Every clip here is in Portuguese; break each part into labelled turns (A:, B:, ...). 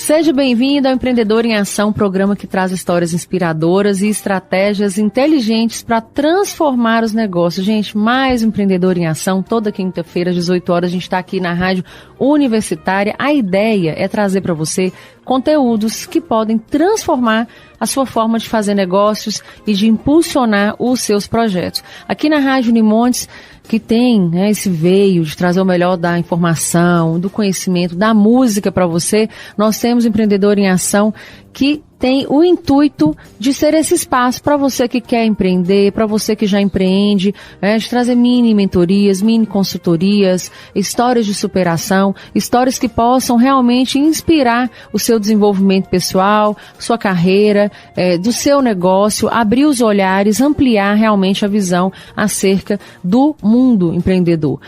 A: Seja bem-vindo ao Empreendedor em Ação, programa que traz histórias inspiradoras e estratégias inteligentes para transformar os negócios. Gente, mais Empreendedor em Ação, toda quinta-feira às 18 horas, a gente está aqui na Rádio Universitária. A ideia é trazer para você conteúdos que podem transformar a sua forma de fazer negócios e de impulsionar os seus projetos. Aqui na Rádio Unimontes, que tem esse veio de trazer o melhor da informação, do conhecimento, da música para você, nós temos Empreendedor em Ação que tem o intuito de ser esse espaço para você que quer empreender, para você que já empreende, de trazer mini mentorias, mini consultorias, histórias de superação, histórias que possam realmente inspirar o seu desenvolvimento pessoal, sua carreira, do seu negócio, abrir os olhares, ampliar realmente a visão acerca do mundo empreendedor.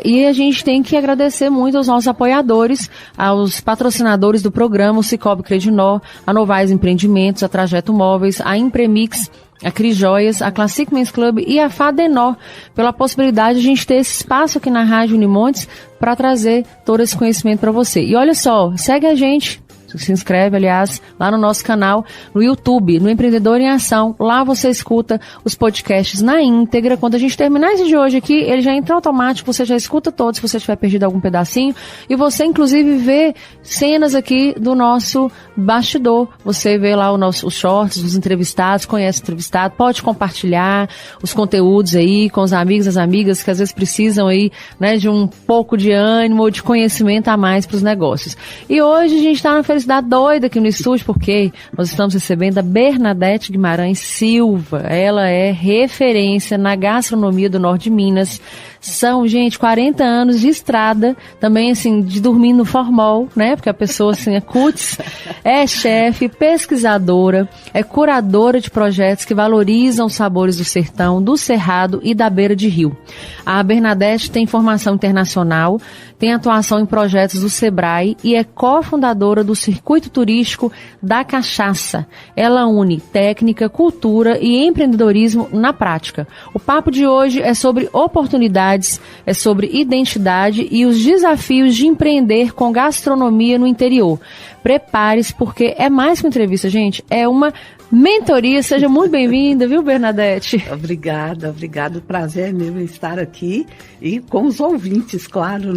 A: E a gente tem que agradecer muito aos nossos apoiadores, aos patrocinadores do programa, o Cicobi Credinor, a Novaes Empreendimentos, a Trajeto Móveis, a Impremix, a Cris Joias, a Classic Men's Club e a Fadenor, pela possibilidade de a gente ter esse espaço aqui na Rádio Unimontes para trazer todo esse conhecimento para você. E olha só, segue a gente. Se inscreve, aliás, lá no nosso canal, no YouTube, no Empreendedor em Ação. Lá você escuta os podcasts na íntegra. Quando a gente terminar esse de hoje aqui, ele já entra automático, você já escuta todos, se você tiver perdido algum pedacinho. E você, inclusive, vê cenas aqui do nosso bastidor. Você vê lá os shorts dos entrevistados, conhece o entrevistado, pode compartilhar os conteúdos aí com os amigos, as amigas que às vezes precisam aí, de um pouco de ânimo, de conhecimento a mais para os negócios. E hoje a gente está na felicidade doida aqui no estúdio, porque nós estamos recebendo a Bernadette Guimarães Silva. Ela é referência na gastronomia do norte de Minas. São, gente, 40 anos de estrada, também, assim, de dormir no formol, porque a pessoa, assim, é cutis, é chefe, pesquisadora, é curadora de projetos que valorizam os sabores do sertão, do cerrado e da beira de rio. A Bernadette tem formação internacional, tem atuação em projetos do Sebrae e é cofundadora do Circuito Turístico da Cachaça. Ela une técnica, cultura e empreendedorismo na prática. O papo de hoje é sobre oportunidades, é sobre identidade e os desafios de empreender com gastronomia no interior. Prepare-se, porque é mais que uma entrevista, gente, é uma mentoria. Seja muito bem-vinda, viu, Bernadette?
B: Obrigada. O prazer é meu estar aqui e com os ouvintes, claro,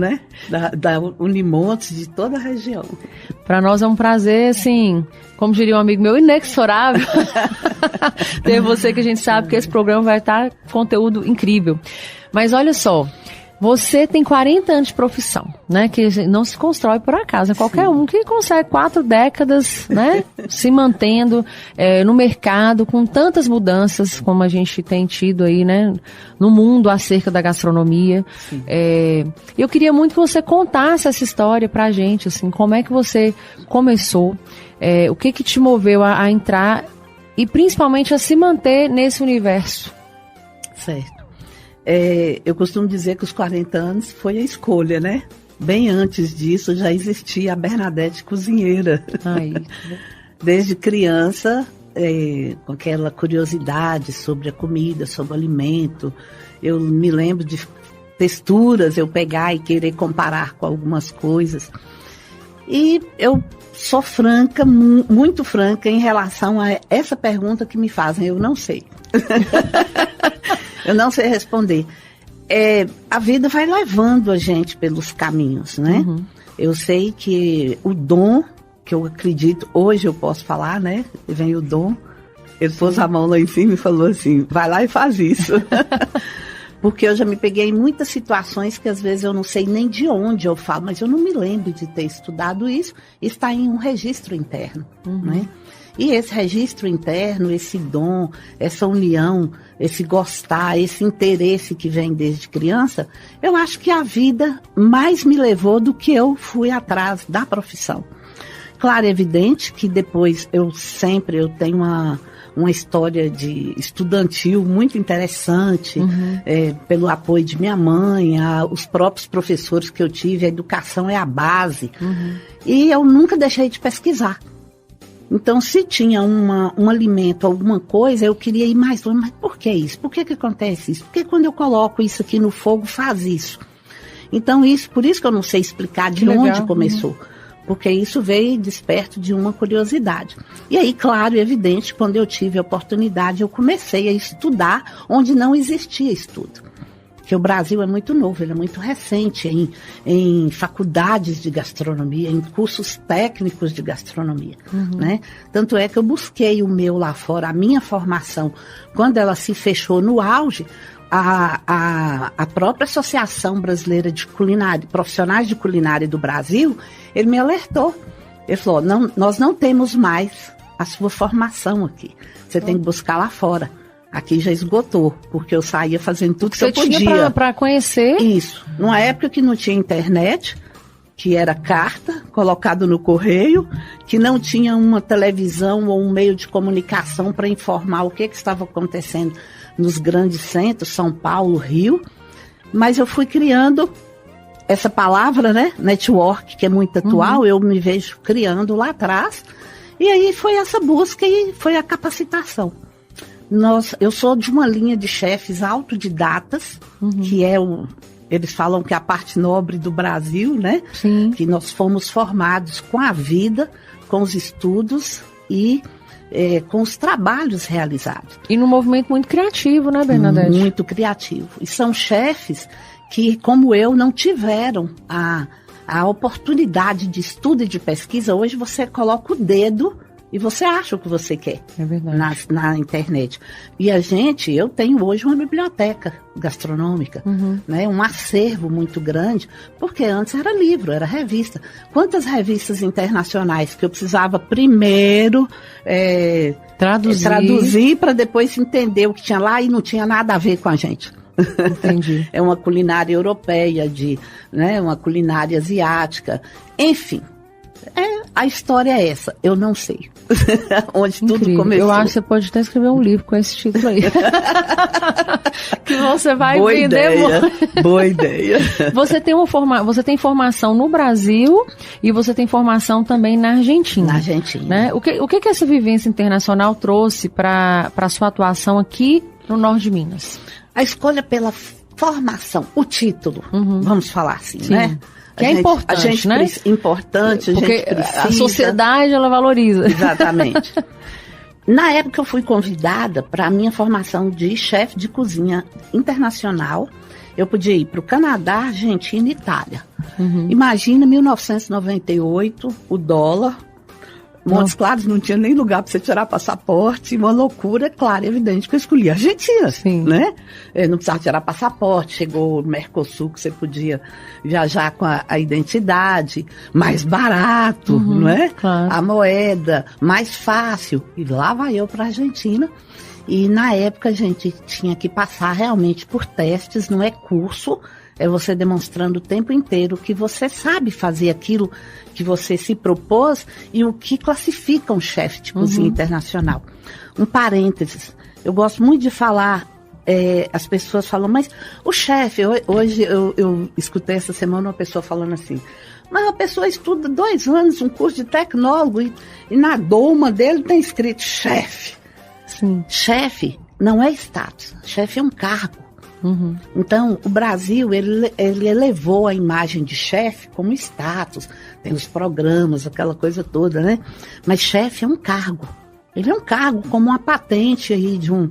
B: da Unimontes, de toda a região.
A: Para nós é um prazer, assim, como diria um amigo meu, inexorável ter você, que a gente sabe que esse programa vai estar conteúdo incrível. Mas olha só, você tem 40 anos de profissão, que não se constrói por acaso. É qualquer um que consegue 4 décadas, se mantendo no mercado, com tantas mudanças como a gente tem tido aí, no mundo acerca da gastronomia. Eu queria muito que você contasse essa história pra gente, assim, como é que você começou, o que te moveu a entrar e principalmente a se manter nesse universo.
B: Certo. Eu costumo dizer que os 40 anos foi a escolha, Bem antes disso já existia a Bernadette cozinheira. Desde criança, com aquela curiosidade sobre a comida, sobre o alimento. Eu me lembro de texturas, eu pegar e querer comparar com algumas coisas. E eu sou franca, muito franca em relação a essa pergunta que me fazem. Eu não sei. Eu não sei responder. A vida vai levando a gente pelos caminhos, Uhum. Eu sei que o dom, que eu acredito, hoje eu posso falar, Vem o dom. Ele pôs a mão lá em cima e falou assim, vai lá e faz isso. Porque eu já me peguei em muitas situações que às vezes eu não sei nem de onde eu falo, mas eu não me lembro de ter estudado isso. Está em um registro interno,
A: Uhum.
B: E esse registro interno, esse dom, essa união, esse gostar, esse interesse que vem desde criança, eu acho que a vida mais me levou do que eu fui atrás da profissão. Claro, é evidente que depois eu tenho uma história de estudantil muito interessante, uhum. Pelo apoio de minha mãe, os próprios professores que eu tive, a educação é a base. Uhum. E eu nunca deixei de pesquisar. Então, se tinha um alimento, alguma coisa, eu queria ir mais longe. Mas por que isso? Por que acontece isso? Por que quando eu coloco isso aqui no fogo, faz isso? Então, por isso que eu não sei explicar de onde começou. Uhum. porque isso veio desperto de uma curiosidade. E aí, claro e evidente, quando eu tive a oportunidade, eu comecei a estudar onde não existia estudo. Porque o Brasil é muito novo, ele é muito recente em faculdades de gastronomia, em cursos técnicos de gastronomia, né? Tanto é que eu busquei o meu lá fora, a minha formação, quando ela se fechou no auge, a própria Associação Brasileira de Culinária, Profissionais de Culinária do Brasil, ele me alertou. Ele falou, não, nós não temos mais a sua formação aqui, você tem que buscar lá fora. Aqui já esgotou, porque eu saía fazendo tudo que eu podia.
A: Você tinha para conhecer?
B: Isso. Numa época que não tinha internet, que era carta, colocado no correio, que não tinha uma televisão ou um meio de comunicação para informar o que estava acontecendo nos grandes centros, São Paulo, Rio. Mas eu fui criando essa palavra, né? Network, que é muito atual, eu me vejo criando lá atrás. E aí foi essa busca e foi a capacitação. Eu sou de uma linha de chefes autodidatas, que é eles falam que é a parte nobre do Brasil, né?
A: Sim.
B: Que nós fomos formados com a vida, com os estudos e com os trabalhos realizados.
A: E num movimento muito criativo, né, Bernadette?
B: Muito criativo. E são chefes que, como eu, não tiveram a oportunidade de estudo e de pesquisa. Hoje você coloca o dedo e você acha o que você quer.
A: É verdade.
B: Na internet. E eu tenho hoje uma biblioteca gastronômica, né, um acervo muito grande, porque antes era livro, era revista. Quantas revistas internacionais que eu precisava primeiro traduzir para depois entender o que tinha lá e não tinha nada a ver com a gente.
A: Entendi.
B: É uma culinária europeia, uma culinária asiática, enfim. A história é essa, eu não sei onde tudo começou.
A: Eu acho que você pode até escrever um livro com esse título aí. Que você vai
B: boa
A: vender
B: ideia,
A: muito.
B: Boa ideia.
A: Você tem formação no Brasil e você tem formação também na Argentina.
B: Na Argentina.
A: Né? O que essa vivência internacional trouxe para a sua atuação aqui no norte de Minas?
B: A escolha pela formação, o título, vamos falar assim,
A: Sim.
B: né?
A: Que é importante, né?
B: Importante,
A: porque
B: a gente precisa.
A: A sociedade, ela valoriza.
B: Exatamente. Na época eu fui convidada para a minha formação de chefe de cozinha internacional. Eu podia ir para o Canadá, Argentina e Itália. Imagina 1998, o dólar. Montes Claros não tinha nem lugar para você tirar passaporte, uma loucura, claro, evidente, que eu escolhi a Argentina, né? Não precisava tirar passaporte, chegou o Mercosul, que você podia viajar com a identidade, mais barato, não é?
A: Claro.
B: A moeda, mais fácil. E lá vai eu para a Argentina. E na época a gente tinha que passar realmente por testes, não é curso, é você demonstrando o tempo inteiro que você sabe fazer aquilo que você se propôs e o que classifica um chefe de cozinha internacional. Um parênteses, eu gosto muito de falar, as pessoas falam, mas o chefe, hoje eu escutei essa semana uma pessoa falando assim, mas a pessoa estuda 2 anos, um curso de tecnólogo e na doma dele tem escrito chefe.
A: Sim.
B: Chefe não é status, chefe é um cargo. Então, o Brasil, ele elevou a imagem de chefe como status, tem os programas, aquela coisa toda, né? Mas chefe é um cargo. Ele é um cargo como uma patente aí de um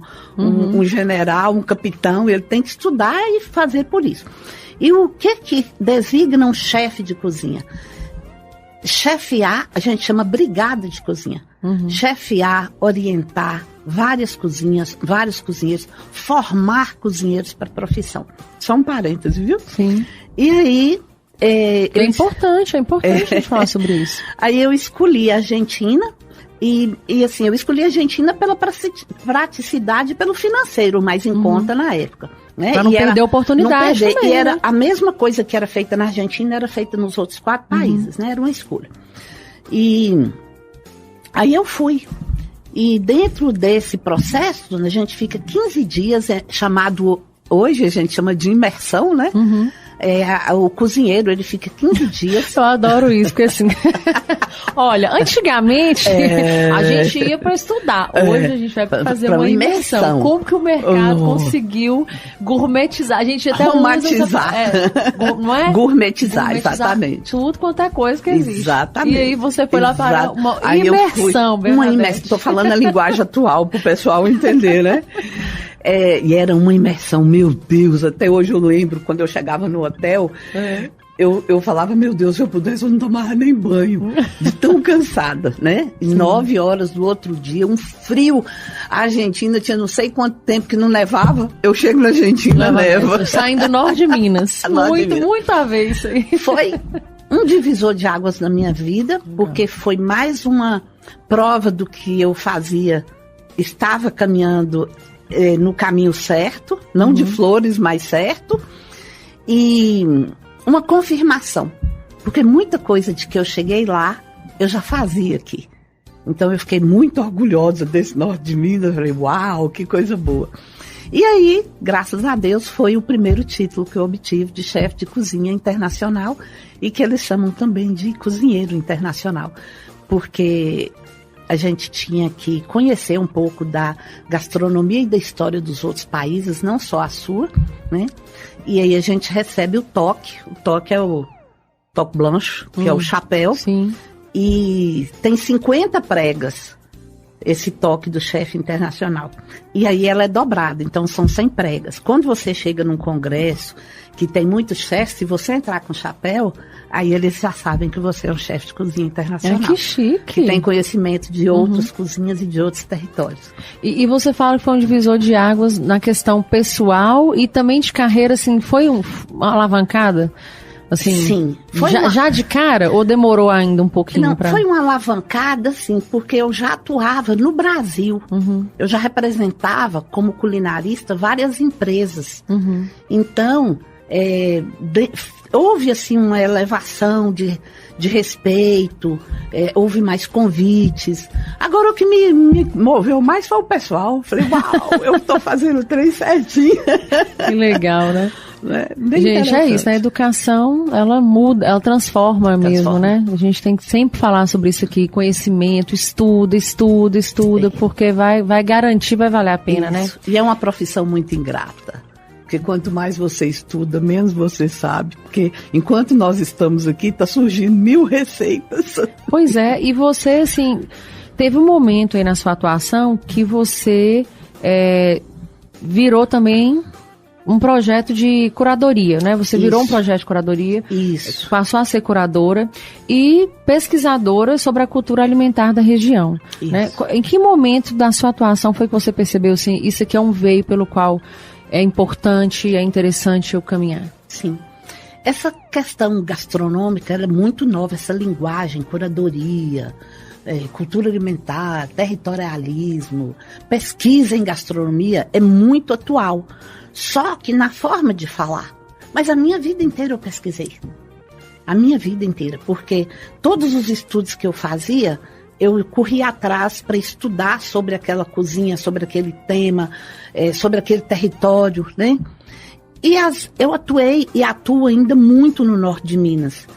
B: general, um capitão, ele tem que estudar e fazer por isso. E o que designa um chefe de cozinha? Chefiar, a gente chama brigada de cozinha. Chefiar, orientar várias cozinhas, vários cozinheiros, formar cozinheiros para a profissão. Só um parêntese, viu?
A: Sim.
B: E aí...
A: É importante a gente falar sobre isso.
B: Aí eu escolhi a Argentina e assim, eu escolhi a Argentina pela praticidade e pelo financeiro mais em conta na época. Né?
A: Para não perder a oportunidade também,
B: e era
A: né?
B: a mesma coisa que era feita na Argentina, era feita nos outros 4 países, né? Era uma escolha. E aí eu fui. E dentro desse processo, a gente fica 15 dias, chamado, hoje a gente chama de imersão, né?
A: Uhum.
B: O cozinheiro, ele fica 15 dias.
A: Eu adoro isso, porque assim, Olha, antigamente a gente ia para estudar. Hoje a gente vai fazer uma imersão. Como que o mercado conseguiu gourmetizar? A gente até
B: aromatizar.
A: Não é?
B: Gourmetizar, exatamente.
A: Tudo quanto é coisa que existe.
B: Exatamente.
A: E aí você foi lá para uma
B: aí
A: imersão,
B: uma imersão. Estou falando a linguagem atual para o pessoal entender, né? E era uma imersão, meu Deus, até hoje eu lembro, quando eu chegava no hotel, eu falava, meu Deus, se eu pudesse eu não tomava nem banho, de tão cansada, né? 9 horas do outro dia, um frio, a Argentina tinha não sei quanto tempo que não nevava, eu chego na Argentina, neva.
A: Saindo do norte de Minas, muito a ver isso aí.
B: Foi um divisor de águas na minha vida, porque foi mais uma prova do que eu fazia, estava caminhando no caminho certo, não de flores, mas certo, e uma confirmação, porque muita coisa de que eu cheguei lá, eu já fazia aqui. Então eu fiquei muito orgulhosa desse norte de Minas, falei, uau, que coisa boa. E aí, graças a Deus, foi o primeiro título que eu obtive de chefe de cozinha internacional e que eles chamam também de cozinheiro internacional, porque a gente tinha que conhecer um pouco da gastronomia e da história dos outros países, não só a sua, né? E aí a gente recebe o toque é o toque blanche, que é o chapéu,
A: sim.
B: E tem 50 pregas, esse toque do chefe internacional. E aí ela é dobrada, então são 100 pregas. Quando você chega num congresso que tem muitos chefes, se você entrar com chapéu, aí eles já sabem que você é um chefe de cozinha internacional.
A: Que chique.
B: Que tem conhecimento de outras cozinhas e de outros territórios.
A: E você fala que foi um divisor de águas na questão pessoal e também de carreira, assim, foi uma alavancada? Assim,
B: sim.
A: Já de cara ou demorou ainda um pouquinho?
B: Não, foi uma alavancada, sim, porque eu já atuava no Brasil. Eu já representava como culinarista várias empresas. Então, houve assim uma elevação de respeito, houve mais convites. Agora o que me moveu mais foi o pessoal. Falei, uau, eu estou fazendo 3 certinho.
A: Que legal, né? Gente, é isso, a educação, ela muda, ela transforma mesmo, né? A gente tem que sempre falar sobre isso aqui, conhecimento, estuda, porque vai garantir, vai valer a pena, isso. Né?
B: E é uma profissão muito ingrata. Porque quanto mais você estuda, menos você sabe. Porque enquanto nós estamos aqui, está surgindo 1000 receitas.
A: Pois é, e você, assim, teve um momento aí na sua atuação que você virou também um projeto de curadoria, né? Você virou um projeto de curadoria.
B: Isso.
A: Passou a ser curadora e pesquisadora sobre a cultura alimentar da região.
B: Isso.
A: Né? Em que momento da sua atuação foi que você percebeu, assim, isso aqui é um veio pelo qual é importante, é interessante eu caminhar?
B: Sim. Essa questão gastronômica, ela é muito nova, essa linguagem, curadoria, cultura alimentar, territorialismo, pesquisa em gastronomia é muito atual. Só que na forma de falar. Mas a minha vida inteira eu pesquisei. A minha vida inteira. Porque todos os estudos que eu fazia, eu corria atrás para estudar sobre aquela cozinha, sobre aquele tema, sobre aquele território, né? E eu atuei e atuo ainda muito no norte de Minas.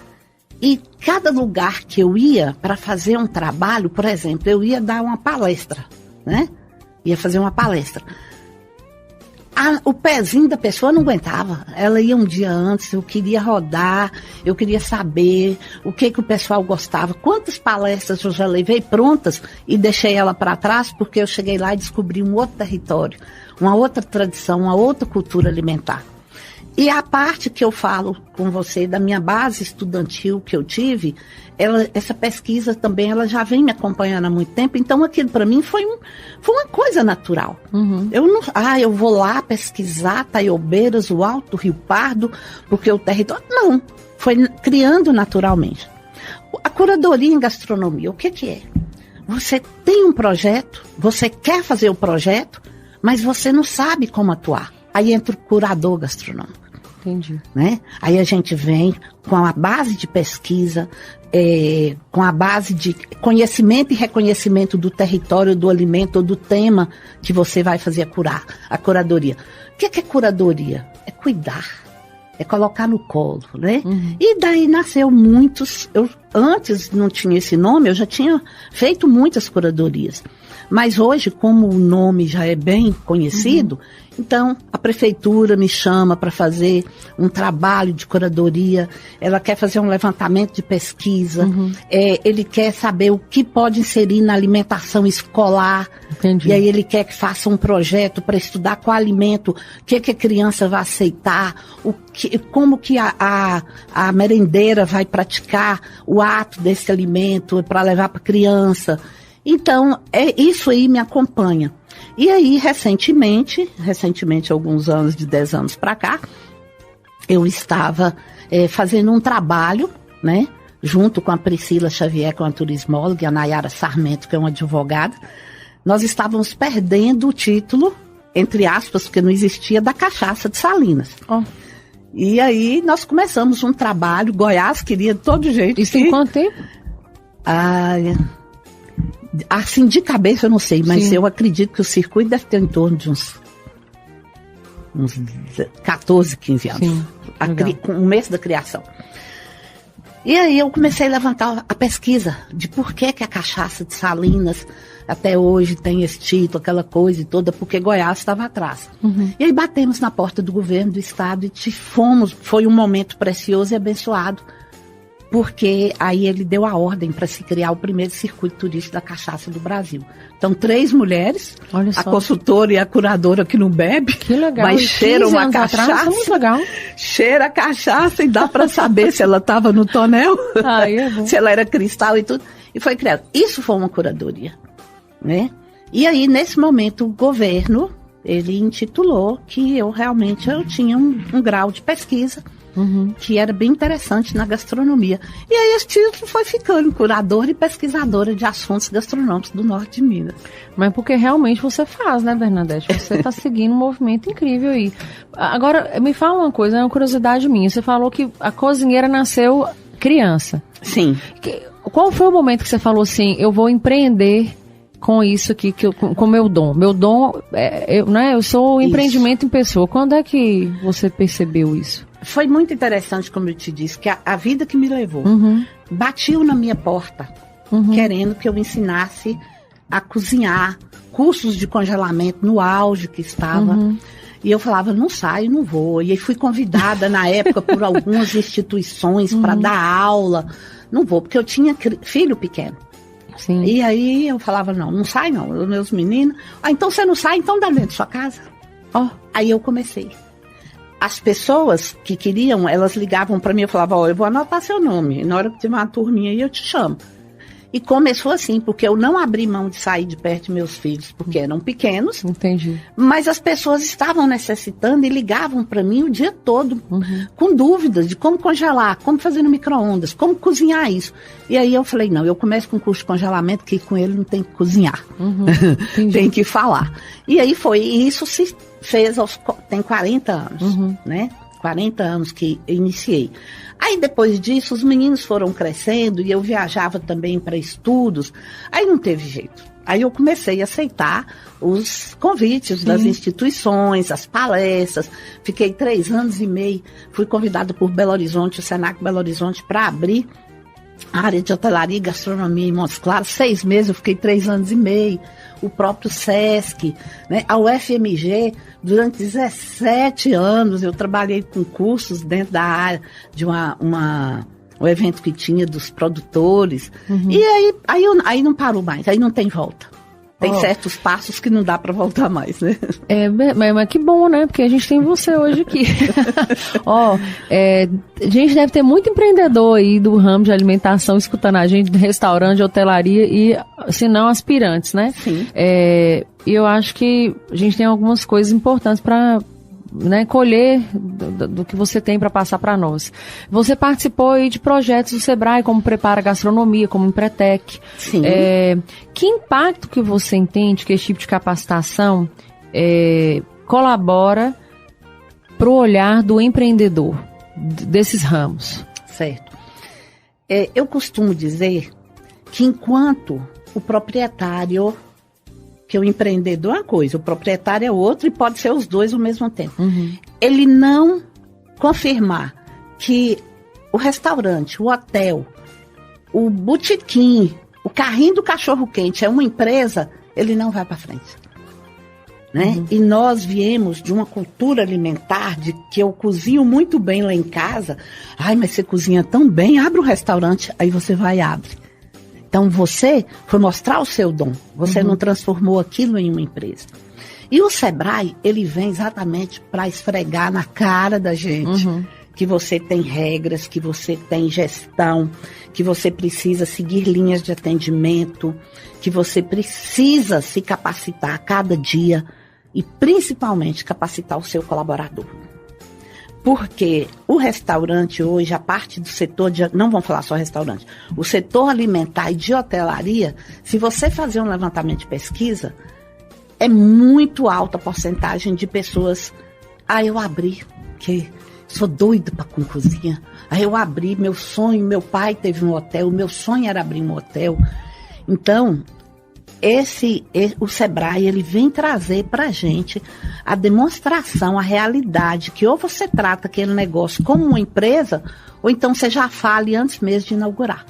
B: E cada lugar que eu ia para fazer um trabalho, por exemplo, eu ia dar uma palestra, né? Ia fazer uma palestra. O pezinho da pessoa não aguentava. Ela ia um dia antes, eu queria rodar, eu queria saber o que o pessoal gostava. Quantas palestras eu já levei prontas e deixei ela para trás porque eu cheguei lá e descobri um outro território, uma outra tradição, uma outra cultura alimentar. E a parte que eu falo com você da minha base estudantil que eu tive, essa pesquisa também ela já vem me acompanhando há muito tempo, então aquilo para mim foi uma coisa natural. Eu vou lá pesquisar Taiobeiras, o Alto Rio Pardo, porque o território, não, foi criando naturalmente. A curadoria em gastronomia, o que é? Você tem um projeto, você quer fazer o projeto, mas você não sabe como atuar. Aí entra o curador gastronômico.
A: Entendi.
B: Né? Aí a gente vem com a base de pesquisa, com a base de conhecimento e reconhecimento do território, do alimento ou do tema que você vai fazer a curadoria. O que é curadoria? É cuidar. é colocar no colo, né? E daí nasceu muitos, antes não tinha esse nome, eu já tinha feito muitas curadorias. Mas hoje, como o nome já é bem conhecido, então a prefeitura me chama para fazer um trabalho de curadoria, ela quer fazer um levantamento de pesquisa, ele quer saber o que pode inserir na alimentação escolar.
A: Entendi.
B: E aí ele quer que faça um projeto para estudar qual alimento, o que a criança vai aceitar, como que a merendeira vai praticar o ato desse alimento para levar para a criança. Então, isso aí me acompanha. E aí, recentemente, alguns anos, de 10 anos para cá, eu estava fazendo um trabalho, né, junto com a Priscila Xavier, que é uma turismóloga, e a Nayara Sarmento, que é uma advogada. Nós estávamos perdendo o título, entre aspas, porque não existia, da cachaça de Salinas.
A: Oh.
B: E aí, nós começamos um trabalho, Goiás queria de todo jeito.
A: Isso tem quanto tempo?
B: Assim, de cabeça eu não sei, mas
A: Sim.
B: eu acredito que o circuito deve ter em torno de uns 14, 15 anos.
A: Sim,
B: Com o mês da criação. E aí eu comecei a levantar a pesquisa de por que a cachaça de Salinas até hoje tem esse título, aquela coisa e toda, porque Goiás estava atrás. E aí batemos na porta do governo do estado e foi um momento precioso e abençoado, porque aí ele deu a ordem para se criar o primeiro circuito turístico da cachaça do Brasil. Então, 3 mulheres, a consultora e a curadora que não bebe,
A: que legal.
B: mas cheira uma cachaça,
A: atrás, muito legal.
B: Cheira a cachaça e dá para saber se ela estava no tonel, se ela era cristal e tudo. E foi criado. Isso foi uma curadoria, né? E aí, nesse momento, o governo, ele intitulou que eu tinha um grau de pesquisa, que era bem interessante na gastronomia. E aí esse título foi ficando curadora e pesquisadora de assuntos gastronômicos do norte de Minas.
A: Mas porque realmente você faz, né, Bernadette? Você está seguindo um movimento incrível aí. Agora, me fala uma coisa, é uma curiosidade minha. Você falou que a cozinheira nasceu criança.
B: Sim.
A: Qual foi o momento que você falou assim, eu vou empreender com isso aqui, com meu dom? Meu dom, eu sou empreendimento em pessoa. Quando é que você percebeu isso?
B: Foi muito interessante, como eu te disse, que a vida que me levou batiu na minha porta, querendo que eu ensinasse a cozinhar, cursos de congelamento no auge que estava. E eu falava, não saio, não vou. E aí fui convidada na época por algumas instituições para dar aula. Não vou, porque eu tinha filho pequeno.
A: Sim.
B: E aí eu falava, não sai não, meus meninos. Então você não sai, então dá dentro da sua casa. Aí eu comecei. As pessoas que queriam, elas ligavam para mim e falavam, eu vou anotar seu nome, na hora que tiver uma turminha aí eu te chamo. E começou assim, porque eu não abri mão de sair de perto de meus filhos, porque eram pequenos.
A: Entendi.
B: Mas as pessoas estavam necessitando e ligavam para mim o dia todo, com dúvidas de como congelar, como fazer no micro-ondas, como cozinhar isso. E aí eu falei, não, eu começo com um curso de congelamento, que com ele não tem que cozinhar, tem que falar. E aí isso se fez tem 40 anos, né? 40 anos que eu iniciei. Aí depois disso os meninos foram crescendo e eu viajava também para estudos. Aí não teve jeito. Aí eu comecei a aceitar os convites das instituições, as palestras. Fiquei 3 anos e meio. Fui convidada por Belo Horizonte, o Senac Belo Horizonte, para abrir a área de hotelaria e gastronomia em Montes Claros. 6 meses, eu fiquei 3 anos e meio. O próprio SESC, né? A UFMG, durante 17 anos, eu trabalhei com cursos dentro da área de um evento que tinha dos produtores. E aí não parou mais, aí não tem volta. Tem certos passos que não dá para voltar mais, né?
A: Mas que bom, né? Porque a gente tem você hoje aqui. A gente deve ter muito empreendedor aí do ramo de alimentação escutando a gente, de restaurante, de hotelaria e, se não, aspirantes, né?
B: Sim.
A: E eu acho que a gente tem algumas coisas importantes para, né, colher do que você tem para passar para nós. Você participou aí de projetos do Sebrae, como Prepara Gastronomia, como Empretec.
B: Sim.
A: Que impacto que você entende que esse tipo de capacitação colabora para o olhar do empreendedor desses ramos?
B: Certo. Eu costumo dizer que enquanto o proprietário, que o empreendedor é uma coisa, o proprietário é outra e pode ser os dois ao mesmo tempo. Ele não confirmar que o restaurante, o hotel, o botequim, o carrinho do cachorro-quente é uma empresa, ele não vai para frente. Né? E nós viemos de uma cultura alimentar, de que eu cozinho muito bem lá em casa. Ai, mas você cozinha tão bem, abre um restaurante, aí você vai e abre. Então você foi mostrar o seu dom, você não transformou aquilo em uma empresa. E o Sebrae, ele vem exatamente para esfregar na cara da gente que você tem regras, que você tem gestão, que você precisa seguir linhas de atendimento, que você precisa se capacitar a cada dia e principalmente capacitar o seu colaborador. Porque o restaurante hoje, a parte do setor de... Não vamos falar só restaurante. O setor alimentar e de hotelaria, se você fazer um levantamento de pesquisa, é muito alta a porcentagem de pessoas... eu abri, que sou doida com cozinha. Eu abri, meu sonho, meu pai teve um hotel, meu sonho era abrir um hotel. Então... o Sebrae, ele vem trazer para a gente a demonstração, a realidade, que ou você trata aquele negócio como uma empresa, ou então você já fale antes mesmo de inaugurar.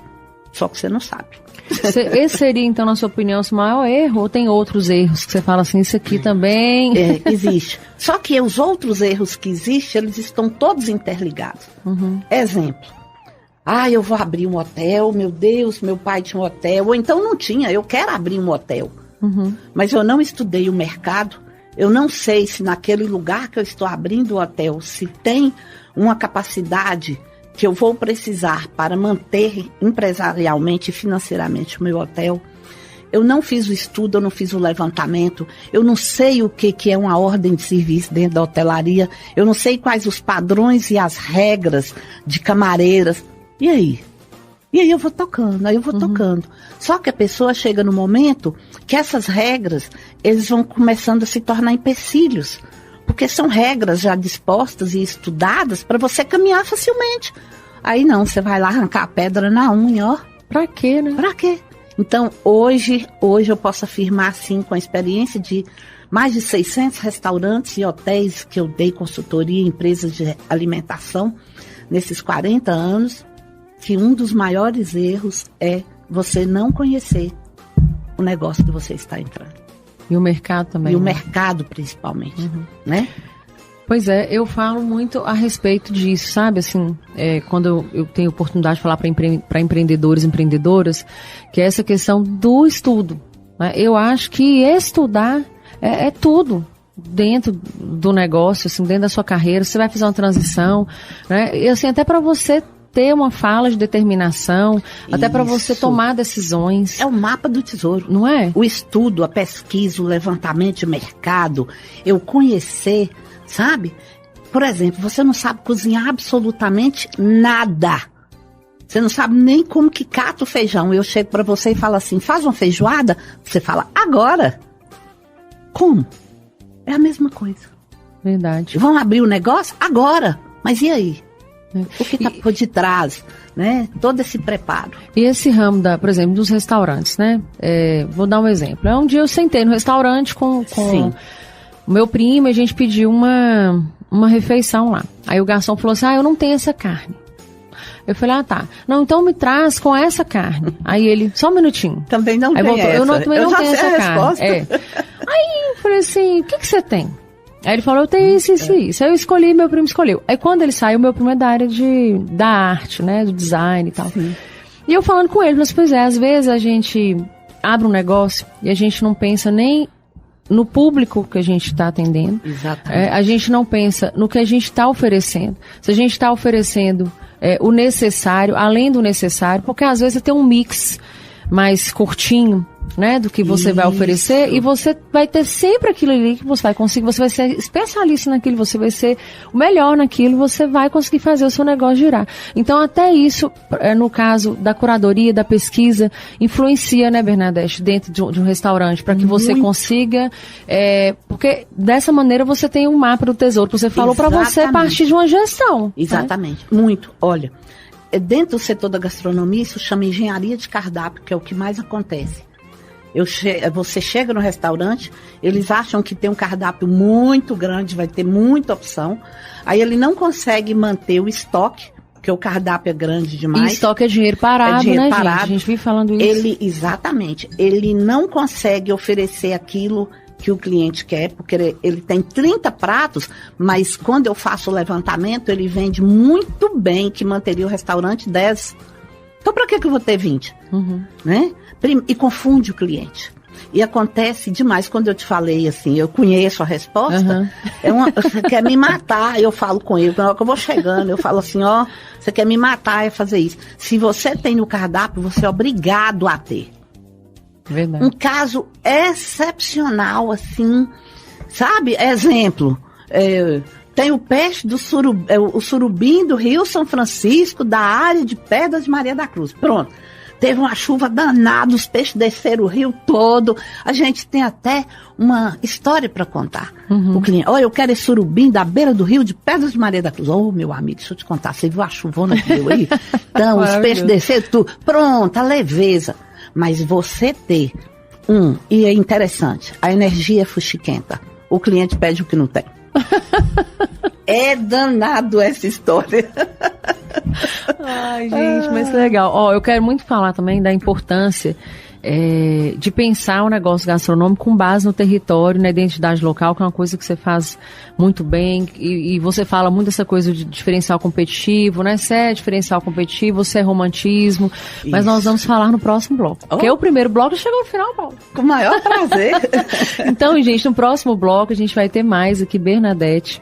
B: Só que você não sabe.
A: Esse seria, então, na sua opinião, o maior erro, ou tem outros erros que você fala assim, isso aqui também...
B: Existe. Só que os outros erros que existem, eles estão todos interligados. Exemplo. Eu vou abrir um hotel, meu Deus, meu pai tinha um hotel, ou então não tinha, eu quero abrir um hotel. Mas eu não estudei o mercado, eu não sei se naquele lugar que eu estou abrindo o hotel, se tem uma capacidade que eu vou precisar para manter empresarialmente e financeiramente o meu hotel. Eu não fiz o estudo, eu não fiz o levantamento, eu não sei o que é uma ordem de serviço dentro da hotelaria, eu não sei quais os padrões e as regras de camareiras. E aí? E aí eu vou tocando, Só que a pessoa chega no momento que essas regras, eles vão começando a se tornar empecilhos. Porque são regras já dispostas e estudadas para você caminhar facilmente. Aí não, você vai lá arrancar a pedra na unha, ó.
A: Pra quê, né?
B: Pra quê? Então, hoje eu posso afirmar, sim, com a experiência de mais de 600 restaurantes e hotéis que eu dei consultoria em empresas de alimentação nesses 40 anos, que um dos maiores erros é você não conhecer o negócio que você está entrando.
A: E o mercado também.
B: E o mercado, principalmente, né?
A: Pois é, eu falo muito a respeito disso, sabe? Assim, quando eu tenho oportunidade de falar para empreendedores e empreendedoras, que é essa questão do estudo. Né? Eu acho que estudar é tudo dentro do negócio, assim, dentro da sua carreira. Você vai fazer uma transição, né? E assim, até para você ter uma fala de determinação, até para você tomar decisões.
B: É o mapa do tesouro.
A: Não é?
B: O estudo, a pesquisa, o levantamento de mercado, eu conhecer, sabe? Por exemplo, você não sabe cozinhar absolutamente nada. Você não sabe nem como que cata o feijão. Eu chego para você e falo assim, faz uma feijoada. Você fala, agora. Como? É a mesma coisa.
A: Verdade.
B: Vão abrir o negócio? Agora. Mas e aí? O que está por detrás, né? Todo esse preparo.
A: E esse ramo, por exemplo, dos restaurantes, né? Vou dar um exemplo. Um dia eu sentei no restaurante com o meu primo e a gente pediu uma refeição lá. Aí o garçom falou assim, eu não tenho essa carne. Eu falei, tá. Não, então me traz com essa carne. Aí ele, só um minutinho.
B: Também não tem essa.
A: Eu também não tenho essa carne. Aí eu falei assim, o que você tem? Aí ele falou, eu tenho isso. Aí eu escolhi, meu primo escolheu. Aí quando ele saiu, meu primo é da área da arte, né? Do design e tal. Sim. E eu falando com ele, mas pois às vezes a gente abre um negócio e a gente não pensa nem no público que a gente está atendendo.
B: Exatamente.
A: A gente não pensa no que a gente está oferecendo. Se a gente está oferecendo o necessário, além do necessário, porque às vezes tem um mix mais curtinho, né, do que você vai oferecer, e você vai ter sempre aquilo ali que você vai conseguir, você vai ser especialista naquilo, você vai ser o melhor naquilo, você vai conseguir fazer o seu negócio girar. Então até isso, no caso da curadoria, da pesquisa, influencia, né, Bernadette, dentro de um restaurante, para que você consiga, porque dessa maneira você tem um mapa do tesouro, que você falou, para você partir de uma gestão.
B: Exatamente, né? Muito. Olha, dentro do setor da gastronomia, isso chama engenharia de cardápio, que é o que mais acontece. Você chega no restaurante, eles acham que tem um cardápio muito grande, vai ter muita opção. Aí ele não consegue manter o estoque, porque o cardápio é grande demais.
A: E estoque é dinheiro parado,
B: dinheiro
A: né,
B: parado.
A: gente? A gente vive falando isso.
B: Exatamente. Ele não consegue oferecer aquilo que o cliente quer, porque ele tem 30 pratos, mas quando eu faço o levantamento, ele vende muito bem, que manteria o restaurante 10. Então, para que eu vou ter 20? Né? E confunde o cliente. E acontece demais, quando eu te falei assim, eu conheço a resposta, você quer me matar, eu falo com ele, na hora que eu vou chegando, eu falo assim, você quer me matar, é fazer isso. Se você tem no cardápio, você é obrigado a ter.
A: Verdade.
B: Um caso excepcional, assim, sabe? Exemplo, tem o peixe do o surubim do Rio São Francisco, da área de Pedras de Maria da Cruz. Pronto. Teve uma chuva danada, os peixes desceram o rio todo. A gente tem até uma história para contar. O cliente, eu quero esse surubim da beira do rio de Pedras de Maria da Cruz. Meu amigo, deixa eu te contar, você viu a chuvona que deu aí? Então, os peixes desceram tudo. Pronto, a leveza. Mas você ter e é interessante, a energia é fuxiquenta. O cliente pede o que não tem. É danado essa história.
A: Ai, gente, mas que legal. Eu quero muito falar também da importância de pensar o negócio gastronômico com base no território, na identidade local, que é uma coisa que você faz muito bem, e você fala muito dessa coisa de diferencial competitivo, né? Você é diferencial competitivo, você é romantismo, mas nós vamos falar no próximo bloco, porque o primeiro bloco chegou no final, Paulo.
B: Com o maior prazer.
A: Então, gente, no próximo bloco a gente vai ter mais aqui Bernadette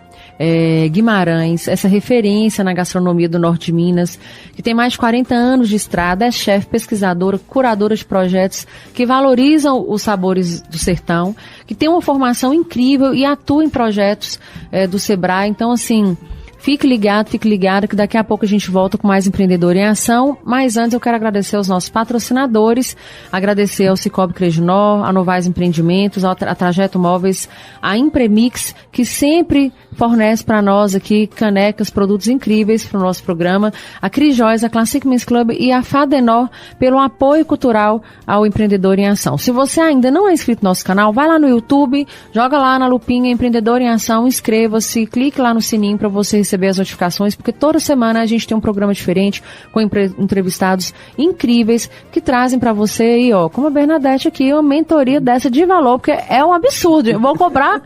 A: Guimarães, essa referência na gastronomia do Norte de Minas, que tem mais de 40 anos de estrada, é chefe, pesquisadora, curadora de projetos que valorizam os sabores do sertão, que tem uma formação incrível e atua em projetos do Sebrae. Então, assim, fique ligado, que daqui a pouco a gente volta com mais Empreendedor em Ação. Mas antes eu quero agradecer aos nossos patrocinadores, agradecer ao Cicobi Creginor, a Novaes Empreendimentos, a Trajeto Móveis, a Impremix, que sempre fornece para nós aqui canecas, produtos incríveis para o nosso programa, a Crijóis, a Classic Men's Club e a Fadenor pelo apoio cultural ao Empreendedor em Ação. Se você ainda não é inscrito no nosso canal, vai lá no YouTube, joga lá na lupinha Empreendedor em Ação, inscreva-se, clique lá no sininho para você receber as notificações, porque toda semana a gente tem um programa diferente com entrevistados incríveis que trazem para você aí, como a Bernadette aqui, uma mentoria dessa de valor, porque é um absurdo. Eu vou cobrar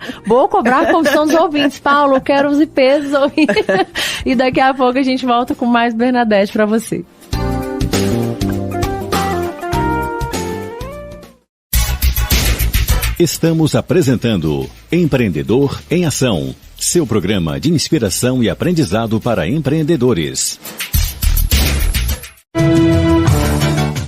A: a comissão dos ouvintes. Paulo, eu quero os IPs dos ouvintes. E daqui a pouco a gente volta com mais Bernadette para você.
C: Estamos apresentando Empreendedor em Ação, seu programa de inspiração e aprendizado para empreendedores.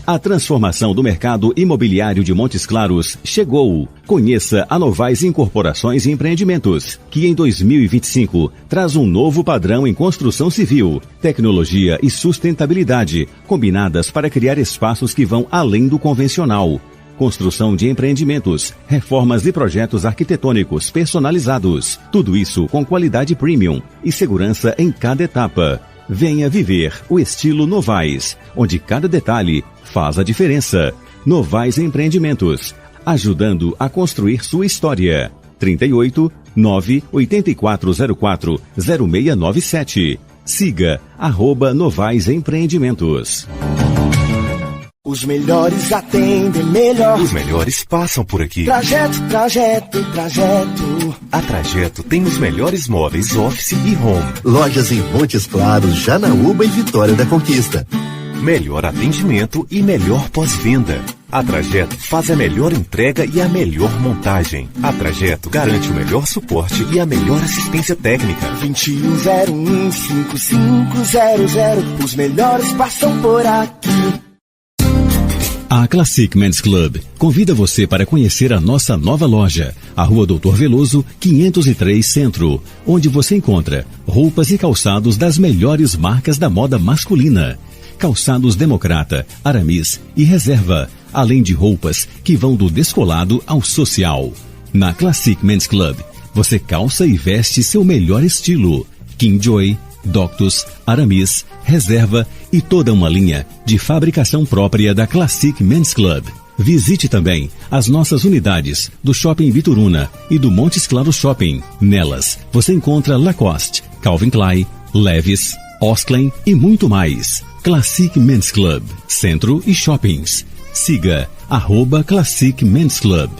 C: A transformação do mercado imobiliário de Montes Claros chegou. Conheça a Novaes Incorporações e Empreendimentos, que em 2025 traz um novo padrão em construção civil, tecnologia e sustentabilidade, combinadas para criar espaços que vão além do convencional. Construção de empreendimentos, reformas e projetos arquitetônicos personalizados. Tudo isso com qualidade premium e segurança em cada etapa. Venha viver o estilo Novaes, onde cada detalhe faz a diferença. Novaes Empreendimentos, ajudando a construir sua história. 38 98404 0697. Siga @Novaes Empreendimentos.
D: Os melhores atendem melhor.
E: Os melhores passam por aqui.
D: Trajeto.
E: A Trajeto tem os melhores móveis office e home.
F: Lojas em Montes Claros, Janaúba e Vitória da Conquista.
E: Melhor atendimento e melhor pós-venda. A Trajeto faz a melhor entrega e a melhor montagem. A Trajeto garante o melhor suporte e a melhor assistência técnica.
D: 21015500. Os melhores passam por aqui.
C: A Classic Men's Club convida você para conhecer a nossa nova loja, a Rua Doutor Veloso, 503 Centro, onde você encontra roupas e calçados das melhores marcas da moda masculina. Calçados Democrata, Aramis e Reserva, além de roupas que vão do descolado ao social. Na Classic Men's Club, você calça e veste seu melhor estilo. Kingjoy, Doctus, Aramis, Reserva e toda uma linha de fabricação própria da Classic Men's Club. Visite também as nossas unidades do Shopping Bituruna e do Montes Claros Shopping. Nelas, você encontra Lacoste, Calvin Klein, Levi's, Osklen e muito mais. Classic Men's Club, Centro e Shoppings. Siga @Classic Men's Club.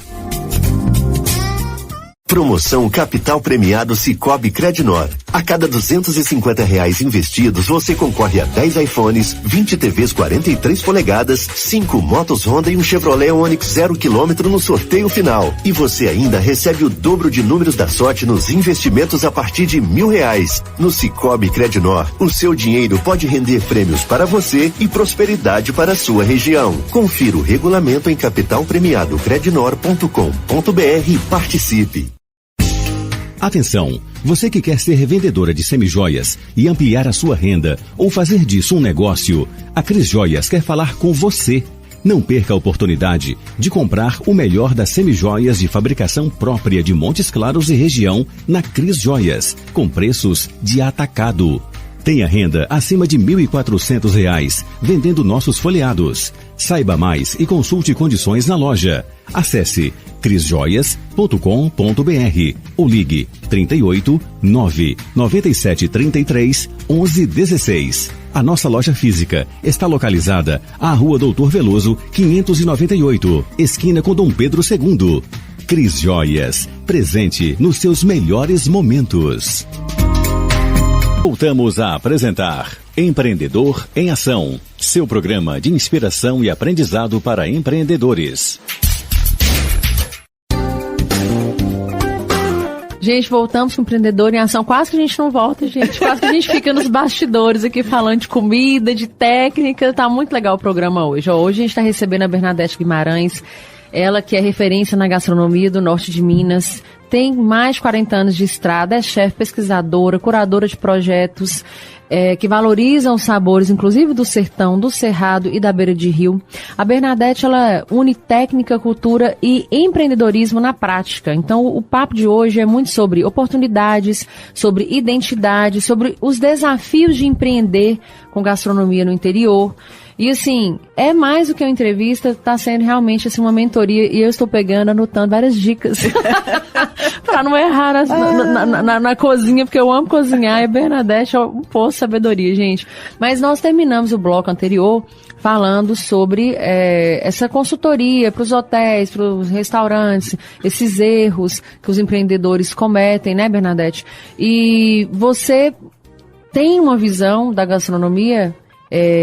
F: Promoção Capital Premiado Sicoob Credinor. A cada R$250 investidos, você concorre a 10 iPhones, 20 TVs 43 polegadas, 5 motos Honda e um Chevrolet Onix 0 km no sorteio final. E você ainda recebe o dobro de números da sorte nos investimentos a partir de R$1.000. No Sicoob Credinor, o seu dinheiro pode render prêmios para você e prosperidade para a sua região. Confira o regulamento em capitalpremiadocredinor.com.br e participe.
C: Atenção, você que quer ser vendedora de semijoias e ampliar a sua renda ou fazer disso um negócio, a Cris Joias quer falar com você. Não perca a oportunidade de comprar o melhor das semijoias de fabricação própria de Montes Claros e região na Cris Joias, com preços de atacado. Tenha renda acima de R$1.400 vendendo nossos folheados. Saiba mais e consulte condições na loja. Acesse crisjoias.com.br ou ligue 38 997 33 11 16. A nossa loja física está localizada à Rua Doutor Veloso, 598, esquina com Dom Pedro II. Cris Joias, presente nos seus melhores momentos. Voltamos a apresentar Empreendedor em Ação, seu programa de inspiração e aprendizado para empreendedores.
A: Gente, voltamos com o Empreendedor em Ação. Quase que a gente não volta, gente. Quase que a gente fica nos bastidores aqui falando de comida, de técnica. Tá muito legal o programa hoje. Hoje a gente está recebendo a Bernadette Guimarães. Ela que é referência na gastronomia do norte de Minas. Tem mais de 40 anos de estrada, é chefe, pesquisadora, curadora de projetos que valorizam os sabores, inclusive do sertão, do cerrado e da beira de rio. A Bernadette, ela une técnica, cultura e empreendedorismo na prática. Então, o papo de hoje é muito sobre oportunidades, sobre identidade, sobre os desafios de empreender com gastronomia no interior. E assim, é mais do que uma entrevista, está sendo realmente assim, uma mentoria e eu estou pegando, anotando várias dicas para não errar na cozinha, porque eu amo cozinhar e Bernadette é um poço de sabedoria, gente. Mas nós terminamos o bloco anterior falando sobre essa consultoria para os hotéis, para os restaurantes, esses erros que os empreendedores cometem, né, Bernadette? E você tem uma visão da gastronomia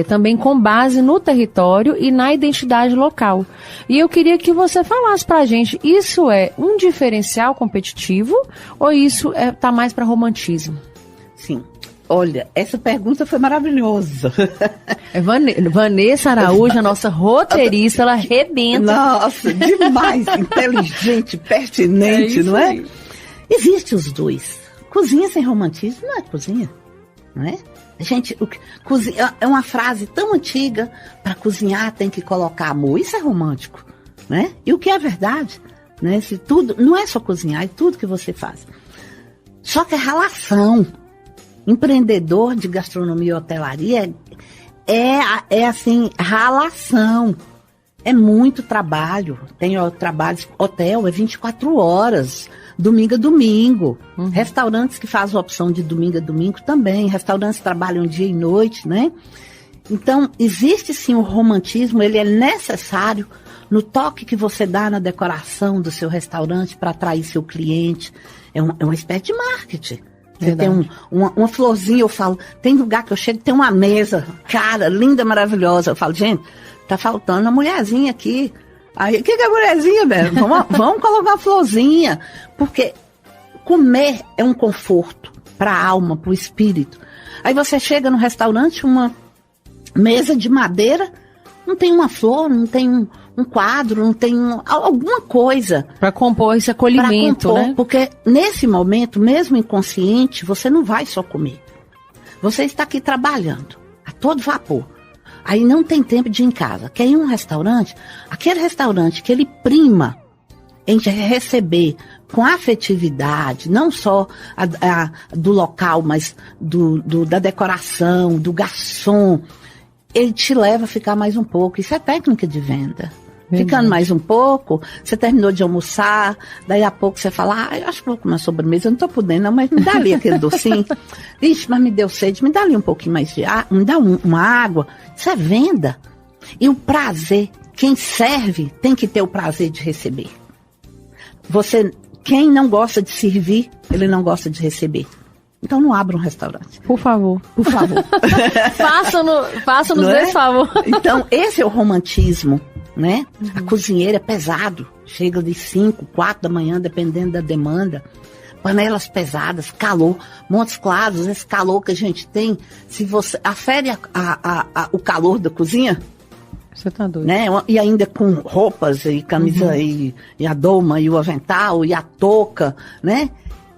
A: também com base no território e na identidade local. E eu queria que você falasse pra gente, isso é um diferencial competitivo ou isso tá mais para romantismo?
B: Sim. Olha, essa pergunta foi maravilhosa.
A: Vanessa Araújo, a nossa roteirista, ela arrebenta.
B: Nossa, demais, inteligente, pertinente, não é? Existem os dois. Cozinha sem romantismo não é cozinha, não é? Gente, é uma frase tão antiga, para cozinhar tem que colocar amor, isso é romântico, né? E o que é verdade, né? Se tudo, não é só cozinhar, é tudo que você faz. Só que é relação. Empreendedor de gastronomia e hotelaria é assim, relação. É muito trabalho. Tem trabalho, hotel é 24 horas. Domingo a domingo. Restaurantes que fazem a opção de domingo a domingo também. Restaurantes que trabalham dia e noite, né? Então, existe sim o romantismo, ele é necessário no toque que você dá na decoração do seu restaurante para atrair seu cliente. É uma espécie de marketing. Você tem uma florzinha, eu falo, tem lugar que eu chego, tem uma mesa, cara, linda, maravilhosa. Eu falo, gente, tá faltando uma mulherzinha aqui. Aí, o que é mulherzinha, velho? Vamos colocar uma florzinha. Porque comer é um conforto para a alma, para o espírito. Aí você chega no restaurante, uma mesa de madeira, não tem uma flor, não tem um quadro, não tem alguma coisa.
A: Para compor esse acolhimento, né?
B: Porque nesse momento, mesmo inconsciente, você não vai só comer. Você está aqui trabalhando, a todo vapor. Aí não tem tempo de ir em casa. Quer ir em um restaurante? Aquele restaurante que ele prima em receber com afetividade, não só do local, mas da decoração, do garçom, ele te leva a ficar mais um pouco. Isso é técnica de venda. Ficando mais um pouco, você terminou de almoçar, daí a pouco você fala, eu acho que vou comer uma sobremesa, eu não tô podendo não, mas me dá ali aquele docinho. Ixi, mas me deu sede, me dá ali um pouquinho mais de água, me dá uma água. Isso é venda. E o prazer, quem serve tem que ter o prazer de receber. Quem não gosta de servir, ele não gosta de receber. Então não abra um restaurante.
A: Por favor.
B: Por favor.
A: Faça-nos esse favor.
B: Então, esse é o romantismo, né? A cozinheira é pesado. Chega de 5, 4 da manhã, dependendo da demanda. Panelas pesadas, calor. Montes Claros, esse calor que a gente tem. Se você afere o calor da cozinha...
A: Você tá doido.
B: Né? E ainda com roupas e camisa e a doma e o avental e a touca, né?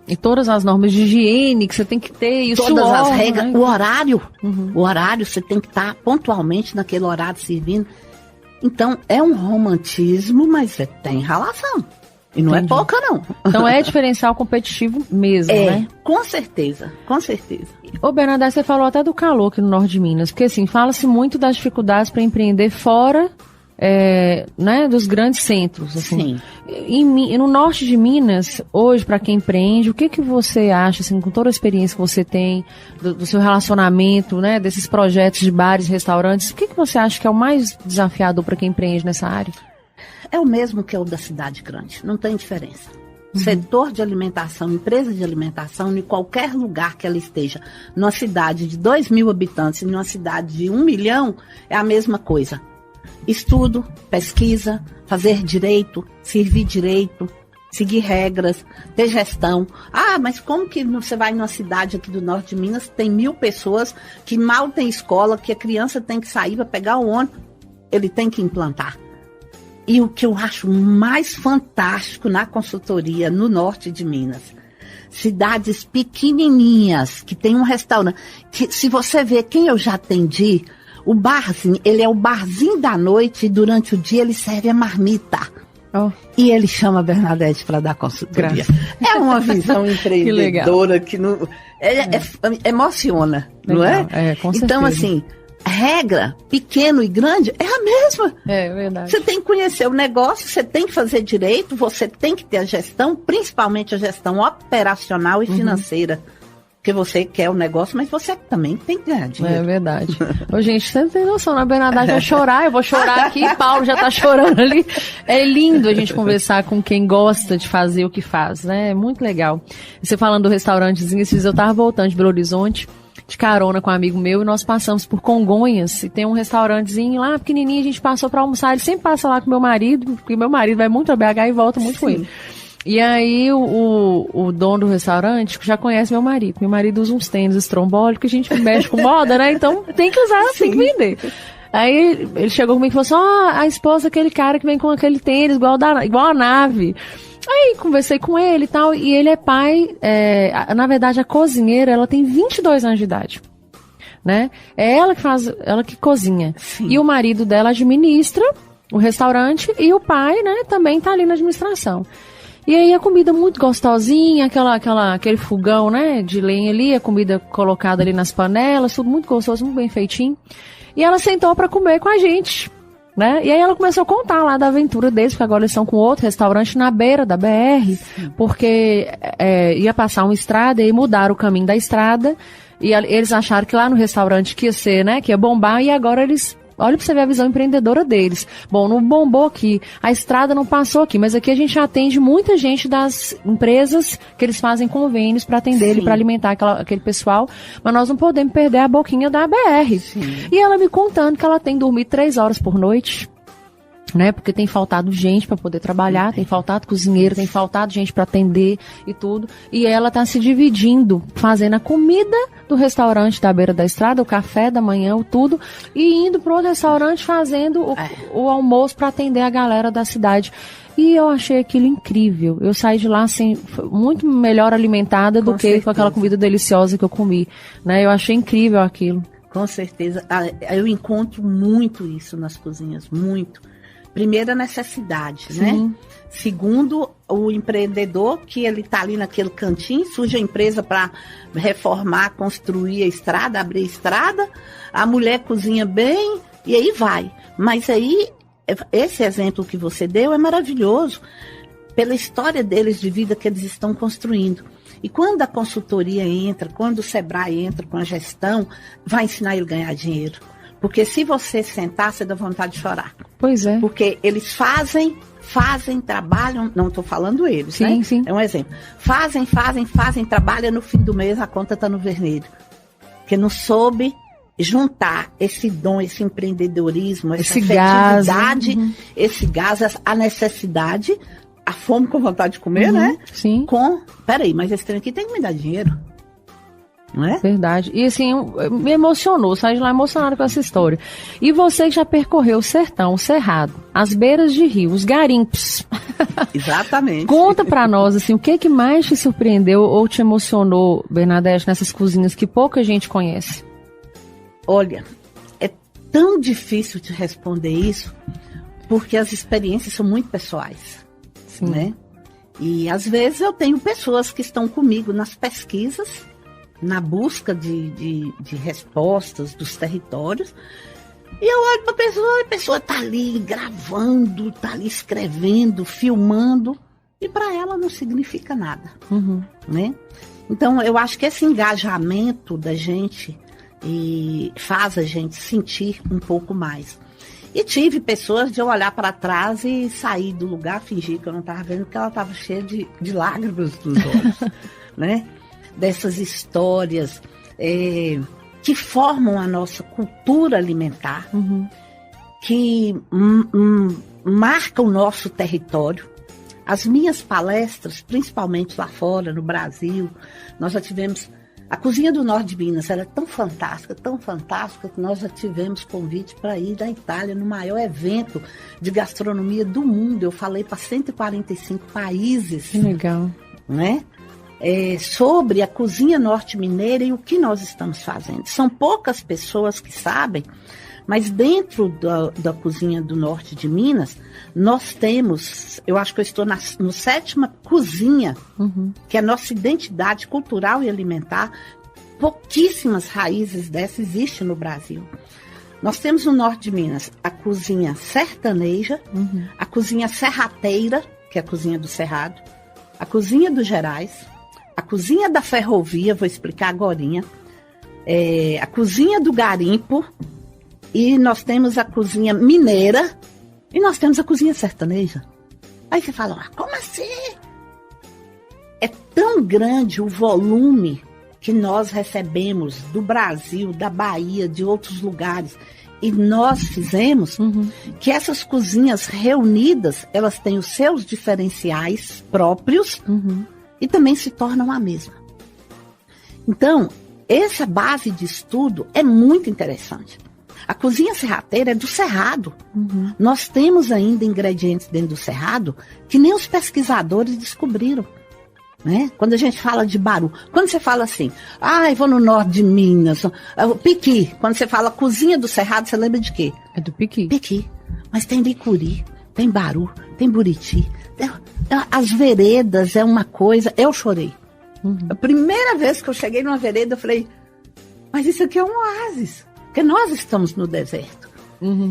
A: E todas as normas de higiene que você tem que ter, e o
B: todas
A: suor,
B: as regras,
A: né?
B: o horário. O horário, você tem que estar pontualmente naquele horário servindo. Então, é um romantismo, mas tem relação. E não
A: Entendi.
B: É pouca, não.
A: Então é diferencial competitivo mesmo, né?
B: Com certeza, com certeza.
A: Ô Bernadette, você falou até do calor aqui no norte de Minas, porque assim, fala-se muito das dificuldades para empreender fora né, dos grandes centros. Assim.
B: Sim.
A: No norte de Minas, hoje, para quem empreende, o que você acha, assim, com toda a experiência que você tem, do seu relacionamento, né, desses projetos de bares, restaurantes, o que você acha que é o mais desafiador para quem empreende nessa área?
B: É o mesmo que o da cidade grande, não tem diferença. Setor de alimentação, empresa de alimentação, em qualquer lugar que ela esteja, numa cidade de 2.000 habitantes e numa cidade de 1 milhão, é a mesma coisa. Estudo, pesquisa, fazer direito, servir direito, seguir regras, ter gestão. Ah, mas como que você vai numa cidade aqui do norte de Minas, tem 1.000 pessoas que mal tem escola, que a criança tem que sair para pegar o ônibus, ele tem que implantar. E o que eu acho mais fantástico na consultoria no norte de Minas, cidades pequenininhas, que tem um restaurante, que se você ver quem eu já atendi, o barzinho, ele é o barzinho da noite e durante o dia ele serve a marmita. Oh. E ele chama a Bernadette para dar consultoria. É uma visão empreendedora que não, emociona, legal. Não é?
A: Com certeza.
B: Então, assim, regra, pequeno e grande, é a mesma.
A: É verdade.
B: Você tem que conhecer o negócio, você tem que fazer direito, você tem que ter a gestão, principalmente a gestão operacional e financeira. Porque você quer o negócio, mas você também tem que ganhar dinheiro.
A: É verdade. Ô, gente, você não tem noção, na Bernadette vai chorar, eu vou chorar aqui, Paulo já tá chorando ali. É lindo a gente conversar com quem gosta de fazer o que faz, né? É muito legal. Você falando do restaurantezinho, esses dias eu tava voltando de Belo Horizonte, de carona com um amigo meu, e nós passamos por Congonhas, e tem um restaurantezinho lá, pequenininho, a gente passou pra almoçar, ele sempre passa lá com meu marido, porque meu marido vai muito a BH e volta muito com ele. E aí o dono do restaurante já conhece meu marido. Meu marido usa uns tênis estrombólicos, a gente mexe com moda, né? Então tem que usar, tem que vender. Aí ele chegou comigo e falou assim, a esposa daquele cara que vem com aquele tênis igual a nave. Aí conversei com ele e tal, e ele é pai, na verdade a cozinheira, ela tem 22 anos de idade, né? É ela que cozinha. Sim. E o marido dela administra o restaurante e o pai, né, também tá ali na administração. E aí a comida muito gostosinha, aquele fogão, né, de lenha ali, a comida colocada ali nas panelas, tudo muito gostoso, muito bem feitinho. E ela sentou pra comer com a gente, né? E aí ela começou a contar lá da aventura deles, porque agora eles estão com outro restaurante na beira da BR, porque ia passar uma estrada e mudaram o caminho da estrada, e eles acharam que lá no restaurante que ia ser, né, que ia bombar, e agora eles... Olha pra você ver a visão empreendedora deles. Bom, não bombou aqui, a estrada não passou aqui, mas aqui a gente atende muita gente das empresas que eles fazem convênios para atender ele, para alimentar aquele pessoal, mas nós não podemos perder a boquinha da BR. Sim. E ela me contando que ela tem dormido 3 horas por noite, né? Porque tem faltado gente para poder trabalhar, tem faltado cozinheiro, tem faltado gente para atender e tudo. E ela tá se dividindo, fazendo a comida do restaurante da beira da estrada, o café da manhã, o tudo, e indo pro restaurante fazendo o almoço para atender a galera da cidade. E eu achei aquilo incrível. Eu saí de lá assim, muito melhor alimentada do que com aquela comida deliciosa que eu comi, né? Eu achei incrível aquilo.
B: Com certeza. Eu encontro muito isso nas cozinhas, muito. Primeiro, a necessidade, né? Segundo, o empreendedor, que ele está ali naquele cantinho, surge a empresa para reformar, construir a estrada, abrir a estrada, a mulher cozinha bem, e aí vai. Mas aí esse exemplo que você deu é maravilhoso, pela história deles de vida que eles estão construindo. E quando a consultoria entra, quando o Sebrae entra com a gestão, vai ensinar ele a ganhar dinheiro. Porque se você sentar, você dá vontade de chorar.
A: Pois é.
B: Porque eles fazem, trabalham, não estou falando eles,
A: sim,
B: né?
A: Sim.
B: É um exemplo. Fazem, trabalham, no fim do mês a conta está no vermelho. Porque não soube juntar esse dom, esse empreendedorismo, essa afetividade, esse gás, a necessidade, a fome com vontade de comer, né?
A: Sim.
B: Peraí, mas esse trem aqui tem que me dar dinheiro. Não é?
A: Verdade. E assim, me emocionou, saí de lá emocionado com essa história. E você que já percorreu o sertão, o cerrado, as beiras de rio, os garimpos.
B: Exatamente.
A: Conta pra nós, assim, o que mais te surpreendeu ou te emocionou, Bernadette, nessas cozinhas que pouca gente conhece?
B: Olha, é tão difícil de responder isso, porque as experiências são muito pessoais.
A: Sim.
B: Né? E às vezes eu tenho pessoas que estão comigo nas pesquisas, na busca de respostas dos territórios, e eu olho para a pessoa está ali gravando, está ali escrevendo, filmando, e para ela não significa nada. Né? Então eu acho que esse engajamento da gente faz a gente sentir um pouco mais. E tive pessoas de eu olhar para trás e sair do lugar, fingir que eu não estava vendo, porque ela estava cheia de lágrimas nos olhos, né? Dessas histórias que formam a nossa cultura alimentar, que marcam o nosso território. As minhas palestras, principalmente lá fora, no Brasil, nós já tivemos... A Cozinha do Norte de Minas era tão fantástica, que nós já tivemos convite para ir da Itália no maior evento de gastronomia do mundo. Eu falei para 145 países.
A: Que legal.
B: Né? Sobre a cozinha norte mineira e o que nós estamos fazendo. São poucas pessoas que sabem, mas dentro da Cozinha do Norte de Minas, nós temos, eu acho que eu estou na 7ª cozinha, que é a nossa identidade cultural e alimentar. Pouquíssimas raízes dessas existem no Brasil. Nós temos no Norte de Minas a cozinha sertaneja, a cozinha serrateira, que é a cozinha do Cerrado, a cozinha dos Gerais, a cozinha da ferrovia, vou explicar agorinha, a cozinha do garimpo, e nós temos a cozinha mineira e nós temos a cozinha sertaneja. Aí você fala, como assim? É tão grande o volume que nós recebemos do Brasil, da Bahia, de outros lugares, e nós fizemos, que essas cozinhas reunidas, elas têm os seus diferenciais próprios e também se tornam a mesma. Então, essa base de estudo é muito interessante. A cozinha serrateira é do Cerrado. Nós temos ainda ingredientes dentro do Cerrado que nem os pesquisadores descobriram. Né? Quando a gente fala de baru, quando você fala assim, eu vou no norte de Minas, piqui, quando você fala cozinha do Cerrado, você lembra de quê?
A: É do piqui.
B: Piqui, mas tem licuri, tem baru, tem buriti, as veredas é uma coisa, eu chorei. A primeira vez que eu cheguei numa vereda, eu falei, mas isso aqui é um oásis, porque nós estamos no deserto.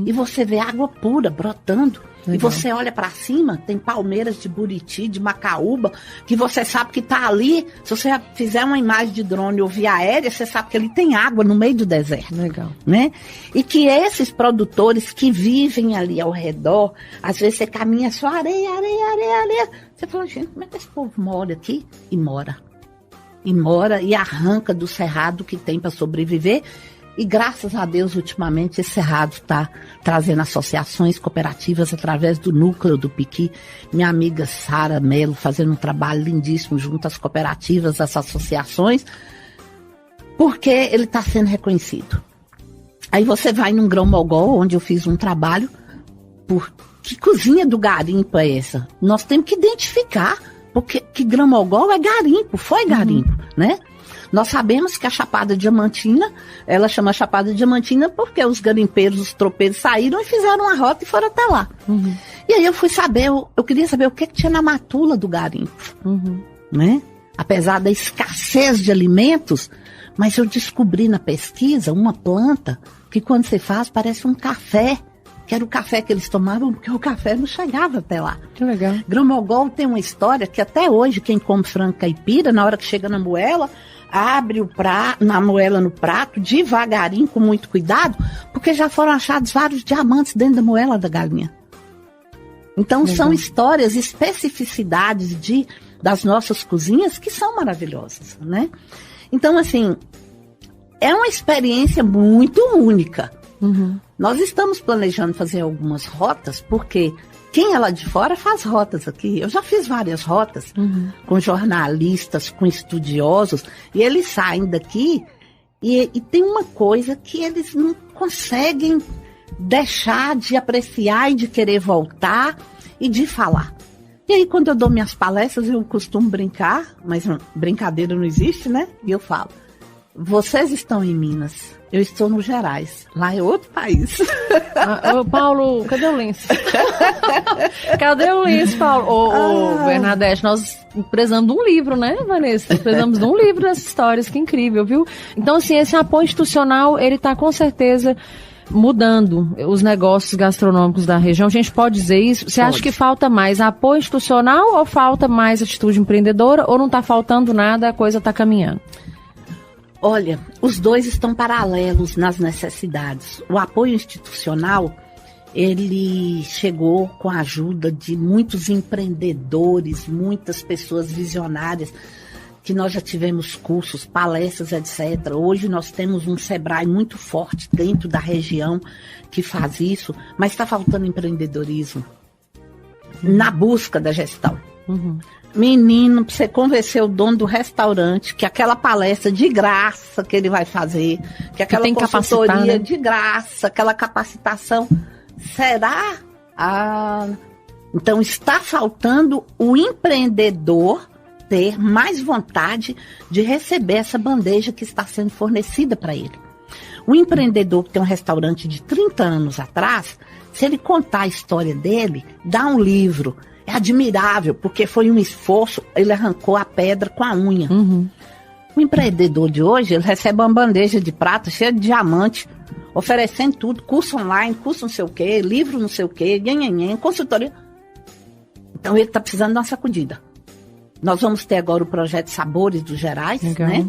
B: E você vê água pura brotando. Legal. E você olha para cima, tem palmeiras de buriti, de macaúba, que você sabe que está ali. Se você fizer uma imagem de drone ou via aérea, você sabe que ali tem água no meio do deserto.
A: Legal.
B: Né? E que esses produtores que vivem ali ao redor, às vezes você caminha só areia. Você fala, gente, como é que esse povo mora aqui? E mora e arranca do cerrado que tem para sobreviver. E graças a Deus, ultimamente, esse Cerrado está trazendo associações cooperativas através do núcleo do Piqui. Minha amiga Sara Melo fazendo um trabalho lindíssimo junto às cooperativas, às associações, porque ele está sendo reconhecido. Aí você vai num Grão-Mogol, onde eu fiz um trabalho, por que cozinha do garimpo é essa? Nós temos que identificar, porque que Grão-Mogol é garimpo, foi garimpo, né? Nós sabemos que a Chapada Diamantina, ela chama Chapada Diamantina porque os garimpeiros, os tropeiros saíram e fizeram uma rota e foram até lá. E aí eu fui saber, eu queria saber o que tinha na matula do garimpo. Né? Apesar da escassez de alimentos, mas eu descobri na pesquisa uma planta que quando você faz parece um café que era o café que eles tomavam, porque o café não chegava até lá.
A: Que legal.
B: Grão-Mogol tem uma história que até hoje, quem come frango caipira, na hora que chega na moela, abre na moela no prato, devagarinho, com muito cuidado, porque já foram achados vários diamantes dentro da moela da galinha. Então, legal. São histórias, especificidades das nossas cozinhas que são maravilhosas, né? Então, assim, é uma experiência muito única. Uhum. Nós estamos planejando fazer algumas rotas, porque quem é lá de fora faz rotas aqui. Eu já fiz várias rotas com jornalistas, com estudiosos, e eles saem daqui e tem uma coisa que eles não conseguem deixar de apreciar e de querer voltar e de falar. E aí, quando eu dou minhas palestras, eu costumo brincar, mas brincadeira não existe, né? E eu falo, vocês estão em Minas, eu estou no Gerais, lá é outro país.
A: Paulo, cadê o lenço? Cadê o lenço, Paulo? Bernadette, nós precisamos de um livro, né, Vanessa? Precisamos de um livro dessas histórias, que incrível, viu? Então, assim, esse apoio institucional, ele está com certeza mudando os negócios gastronômicos da região. A gente pode dizer isso? Você acha que falta mais apoio institucional ou falta mais atitude empreendedora? Ou não está faltando nada, a coisa está caminhando?
B: Olha, os dois estão paralelos nas necessidades. O apoio institucional, ele chegou com a ajuda de muitos empreendedores, muitas pessoas visionárias, que nós já tivemos cursos, palestras, etc. Hoje nós temos um Sebrae muito forte dentro da região que faz isso, mas está faltando empreendedorismo na busca da gestão. Menino, pra você convencer o dono do restaurante que aquela palestra de graça que ele vai fazer, que aquela consultoria, né, de graça, aquela capacitação, será? Então está faltando o empreendedor ter mais vontade de receber essa bandeja que está sendo fornecida para ele. O empreendedor que tem um restaurante de 30 anos atrás, se ele contar a história dele, dá um livro. É admirável, porque foi um esforço, ele arrancou a pedra com a unha. O empreendedor de hoje, ele recebe uma bandeja de prata cheia de diamante, oferecendo tudo, curso online, curso não sei o quê, livro não sei o quê, consultoria. Então ele está precisando de uma sacudida. Nós vamos ter agora o projeto Sabores do Gerais, né?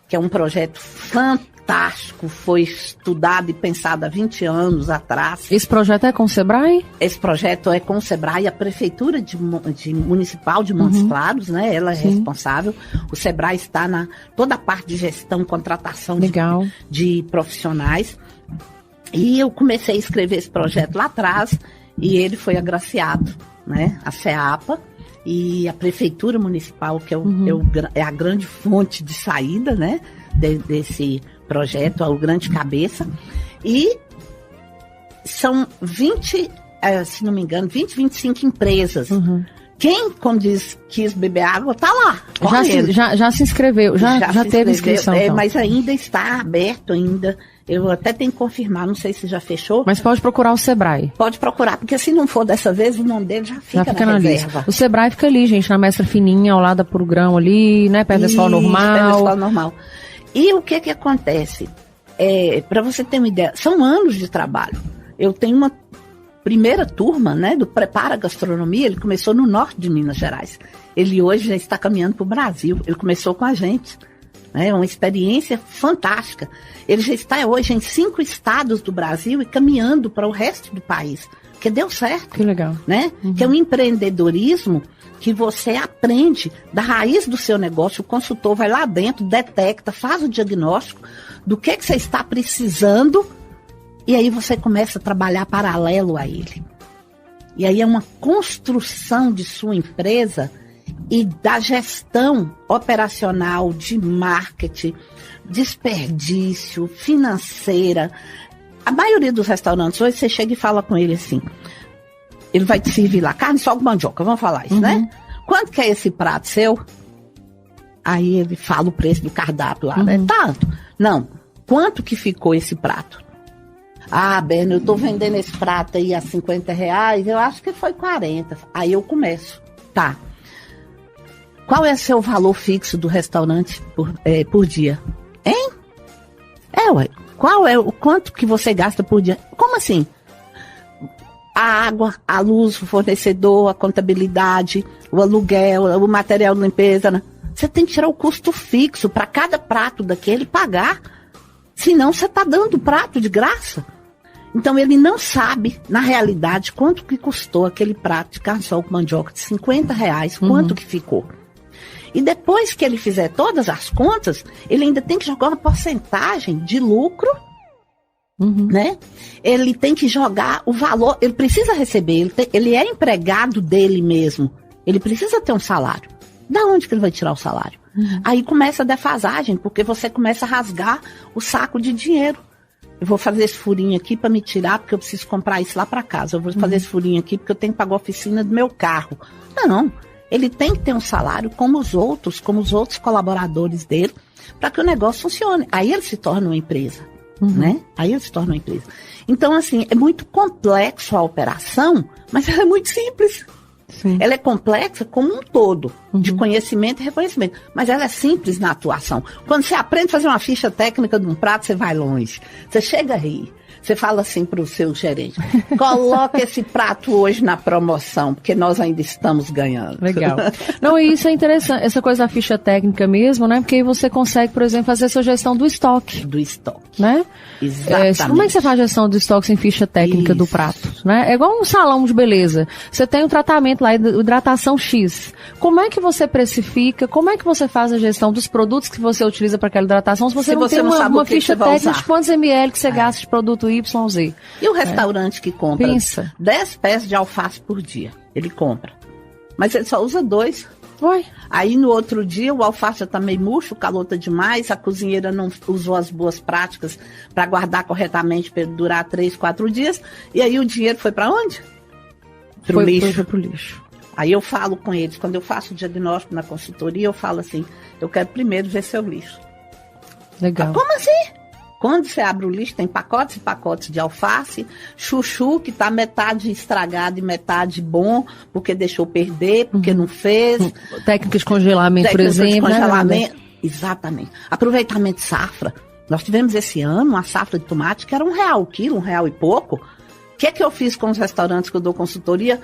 B: Que é um projeto fantástico, foi estudado e pensado há 20 anos atrás.
A: Esse projeto é com o Sebrae?
B: Esse projeto é com o Sebrae, a Prefeitura Municipal de Montes Claros, né? Ela é responsável. O Sebrae está na toda a parte de gestão, contratação de profissionais. E eu comecei a escrever esse projeto lá atrás e ele foi agraciado, né? A CEAPA e a Prefeitura Municipal, que é a grande fonte de saída, né, desse projeto, o grande cabeça. E são 20, se não me engano, 25 empresas. Quem, como diz, quis beber água, está lá.
A: Já se inscreveu, já teve inscrição. Então.
B: Mas ainda está aberto ainda. Eu até tenho que confirmar, não sei se já fechou.
A: Mas pode procurar o Sebrae.
B: Pode procurar, porque se não for dessa vez, o nome dele já fica na reserva.
A: Lista. O Sebrae fica ali, gente, na Mestra Fininha, ao lado da Puro Grão ali, né, perto da Escola Normal.
B: Perto da Escola Normal. E o que acontece? Para você ter uma ideia, são anos de trabalho. Eu tenho uma primeira turma, né, do Prepara Gastronomia, ele começou no norte de Minas Gerais. Ele hoje já está caminhando para o Brasil, ele começou com a gente. É uma experiência fantástica. Ele já está hoje em 5 estados do Brasil e caminhando para o resto do país, porque deu certo.
A: Que legal.
B: Né? Que é um empreendedorismo que você aprende da raiz do seu negócio. O consultor vai lá dentro, detecta, faz o diagnóstico do que você está precisando e aí você começa a trabalhar paralelo a ele. E aí é uma construção de sua empresa e da gestão operacional, de marketing, desperdício, financeira. A maioria dos restaurantes, hoje você chega e fala com ele assim, ele vai te servir lá, carne, sol com mandioca, vamos falar isso, né? Quanto que é esse prato seu? Aí ele fala o preço do cardápio lá, né? Tanto. Não, quanto que ficou esse prato? Berno, eu tô vendendo esse prato aí a R$50, eu acho que foi 40. Aí eu começo, tá. Qual é o seu valor fixo do restaurante por dia? Hein? Ué. Qual é o quanto que você gasta por dia? Como assim? a água, a luz, o fornecedor, a contabilidade, o aluguel, o material de limpeza, né? Você tem que tirar o custo fixo para cada prato daquele pagar. Senão você está dando prato de graça. Então ele não sabe, na realidade, quanto que custou aquele prato de carne sol com mandioca de R$50, quanto que ficou. E depois que ele fizer todas as contas, ele ainda tem que jogar uma porcentagem de lucro, né? Ele tem que jogar o valor, ele precisa receber, ele é empregado dele mesmo, ele precisa ter um salário. Da onde que ele vai tirar o salário? Aí começa a defasagem, porque você começa a rasgar o saco de dinheiro. Eu vou fazer esse furinho aqui para me tirar, porque eu preciso comprar isso lá para casa. Eu vou fazer esse furinho aqui porque eu tenho que pagar a oficina do meu carro. Não, ele tem que ter um salário como os outros colaboradores dele, para que o negócio funcione. Aí ele se torna uma empresa, né? Aí ele se torna uma empresa. Então, assim, é muito complexo a operação, mas ela é muito simples. Sim. Ela é complexa como um todo, de conhecimento e reconhecimento, mas ela é simples na atuação. Quando você aprende a fazer uma ficha técnica de um prato, você vai longe. Você chega a rir. Você fala assim para o seu gerente, coloca esse prato hoje na promoção, porque nós ainda estamos ganhando.
A: Legal. Não, e isso é interessante, essa coisa da ficha técnica mesmo, né? Porque aí você consegue, por exemplo, fazer a sua gestão do estoque.
B: Do estoque.
A: Né?
B: Exatamente.
A: Como é que você faz a gestão do estoque sem ficha técnica do prato? Né? É igual um salão de beleza. Você tem um tratamento lá, hidratação X. Como é que você precifica? Como é que você faz a gestão dos produtos que você utiliza para aquela hidratação? Se você não tem uma ficha técnica de quantos ml que você gasta de produto YZ.
B: E o restaurante que compra 10 pés de alface por dia, ele compra. Mas ele só usa 2.
A: Oi.
B: Aí no outro dia o alface já tá meio murcho, o calor tá demais, a cozinheira não usou as boas práticas para guardar corretamente para durar 3, 4 dias. E aí o dinheiro foi para onde? Pro lixo. Aí eu falo com eles, quando eu faço o diagnóstico na consultoria, eu falo assim, eu quero primeiro ver seu lixo.
A: Legal.
B: Como assim? Quando você abre o lixo, tem pacotes e pacotes de alface, chuchu, que está metade estragado e metade bom, porque deixou perder, porque não fez.
A: Técnica de congelamento, por exemplo. De congelamento.
B: Exatamente. Aproveitamento de safra. Nós tivemos esse ano uma safra de tomate que era R$1 o quilo, R$1 e pouco. O que é que eu fiz com os restaurantes que eu dou consultoria?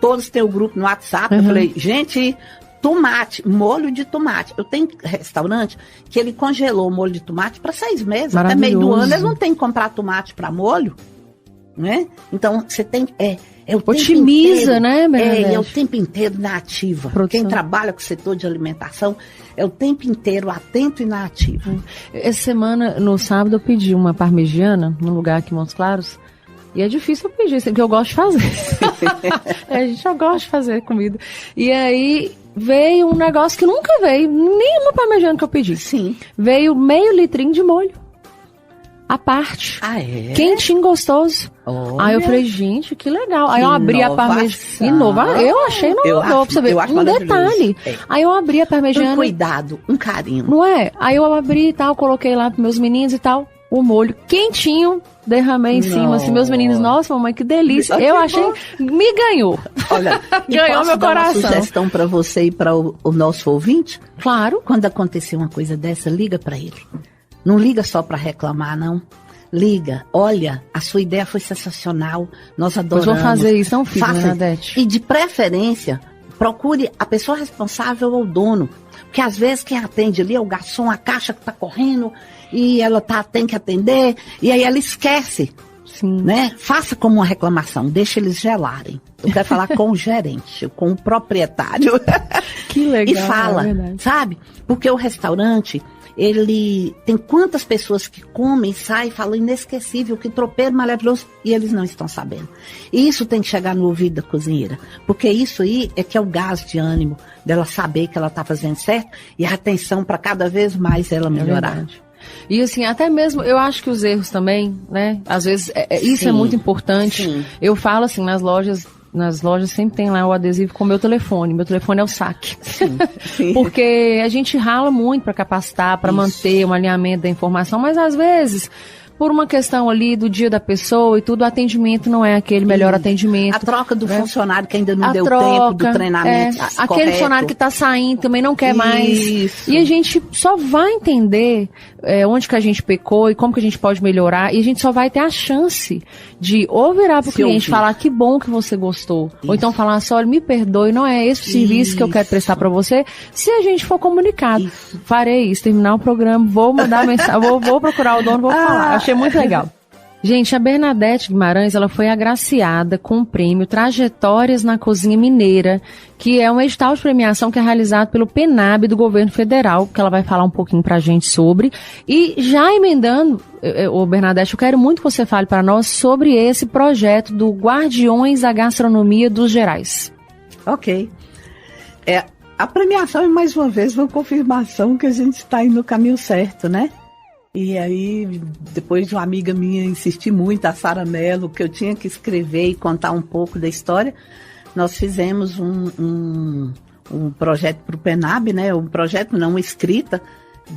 B: Todos têm o grupo no WhatsApp. Eu falei, gente... Tomate, molho de tomate. Eu tenho restaurante que ele congelou o molho de tomate para 6 meses. Até meio do ano ele não tem que comprar tomate para molho, né? Então você tem
A: otimiza, né?
B: É o tempo inteiro na ativa. Quem trabalha com o setor de alimentação é o tempo inteiro atento e na ativa.
A: Essa semana, no sábado, eu pedi uma parmegiana num lugar aqui em Montes Claros. E é difícil eu pedir, porque eu gosto de fazer. Eu gosto de fazer comida. E aí veio um negócio que nunca veio, nenhuma parmegiana que eu pedi.
B: Sim.
A: Veio meio litrinho de molho. À parte.
B: Ah, é?
A: Quentinho, gostoso.
B: Olha.
A: Aí eu falei, gente, que legal. Aí eu abri a parmegiana. Eu achei inovador, pra você ver. Um detalhe. Aí eu abri a parmegiana.
B: Um cuidado, um carinho.
A: Não é? Aí eu abri e tal, coloquei lá pros meus meninos e tal. O molho quentinho, derramei em cima, assim, meus meninos, nossa, mamãe, que delícia. Eu achei, me ganhou.
B: Olha,
A: ganhou meu coração.
B: Uma sugestão para você e para o nosso ouvinte?
A: Claro.
B: Quando acontecer uma coisa dessa, liga para ele. Não liga só para reclamar, não. Liga, olha, a sua ideia foi sensacional, nós adoramos.
A: Pois vou fazer isso, não fiz, né, Nadete?
B: E de preferência, procure a pessoa responsável ou o dono. Porque às vezes quem atende ali é o garçom, a caixa que está correndo, e ela tem que atender, e aí ela esquece.
A: Sim.
B: Né? Faça como uma reclamação, deixa eles gelarem. Eu quero falar com o gerente, com o proprietário.
A: Que legal.
B: E fala, sabe? Porque o restaurante, ele tem quantas pessoas que comem, saem, falam inesquecível, que tropeiro maravilhoso, e eles não estão sabendo. E isso tem que chegar no ouvido da cozinheira, porque isso aí é que é o gás de ânimo dela saber que ela está fazendo certo e a atenção para cada vez mais ela melhorar.
A: E assim, até mesmo, eu acho que os erros também, né? Às vezes, isso é muito importante.
B: Sim.
A: Eu falo assim, nas lojas sempre tem lá o adesivo com o meu telefone. Meu telefone é o saque.
B: Sim.
A: Porque a gente rala muito para capacitar, para manter um alinhamento da informação, mas às vezes, por uma questão ali do dia da pessoa e tudo, o atendimento não é aquele melhor atendimento.
B: A troca do funcionário que ainda não deu tempo do treinamento.
A: Aquele funcionário que está saindo também não quer mais. E a gente só vai entender onde que a gente pecou e como que a gente pode melhorar, e a gente só vai ter a chance de ou virar pro cliente e falar que bom que você gostou, ou então falar assim, olha, me perdoe, não é esse o serviço que eu quero prestar para você, se a gente for comunicado. Farei isso, terminar o programa, vou mandar mensagem, vou procurar o dono, vou falar. Achei muito legal. Gente, a Bernadette Guimarães, ela foi agraciada com o prêmio Trajetórias na Cozinha Mineira, que é um edital de premiação que é realizado pelo PENAB do governo federal, que ela vai falar um pouquinho pra gente sobre. E já emendando, Bernadette, eu quero muito que você fale para nós sobre esse projeto do Guardiões da Gastronomia dos Gerais.
B: Ok. A premiação é mais uma vez uma confirmação que a gente está indo no caminho certo, né? E aí, depois de uma amiga minha insistir muito, a Sara Mello, que eu tinha que escrever e contar um pouco da história, nós fizemos um projeto para o PENAB, né? Um projeto, não, uma escrita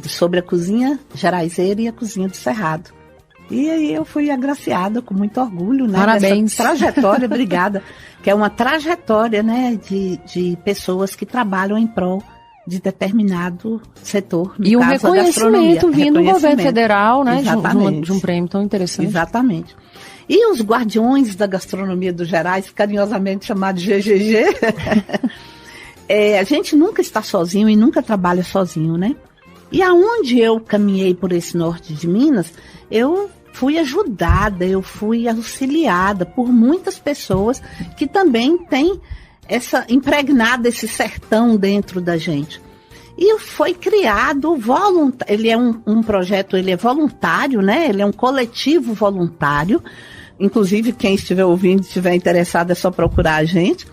B: sobre a cozinha geraizeira e a cozinha do Cerrado. E aí eu fui agraciada com muito orgulho, né?
A: Parabéns.
B: Dessa trajetória, obrigada, que é uma trajetória, né, de pessoas que trabalham em prol de determinado setor, no
A: e um
B: caso,
A: reconhecimento vindo do governo federal, né,
B: exatamente,
A: de um prêmio tão interessante.
B: Exatamente. E os Guardiões da Gastronomia dos Gerais, carinhosamente chamados GGG, a gente nunca está sozinho e nunca trabalha sozinho, né? E aonde eu caminhei por esse norte de Minas, eu fui ajudada, eu fui auxiliada por muitas pessoas que também têm impregnada esse sertão dentro da gente. E foi criado ele é um projeto, ele é voluntário, né? Ele é um coletivo voluntário. Inclusive, quem estiver ouvindo, estiver interessado, é só procurar a gente.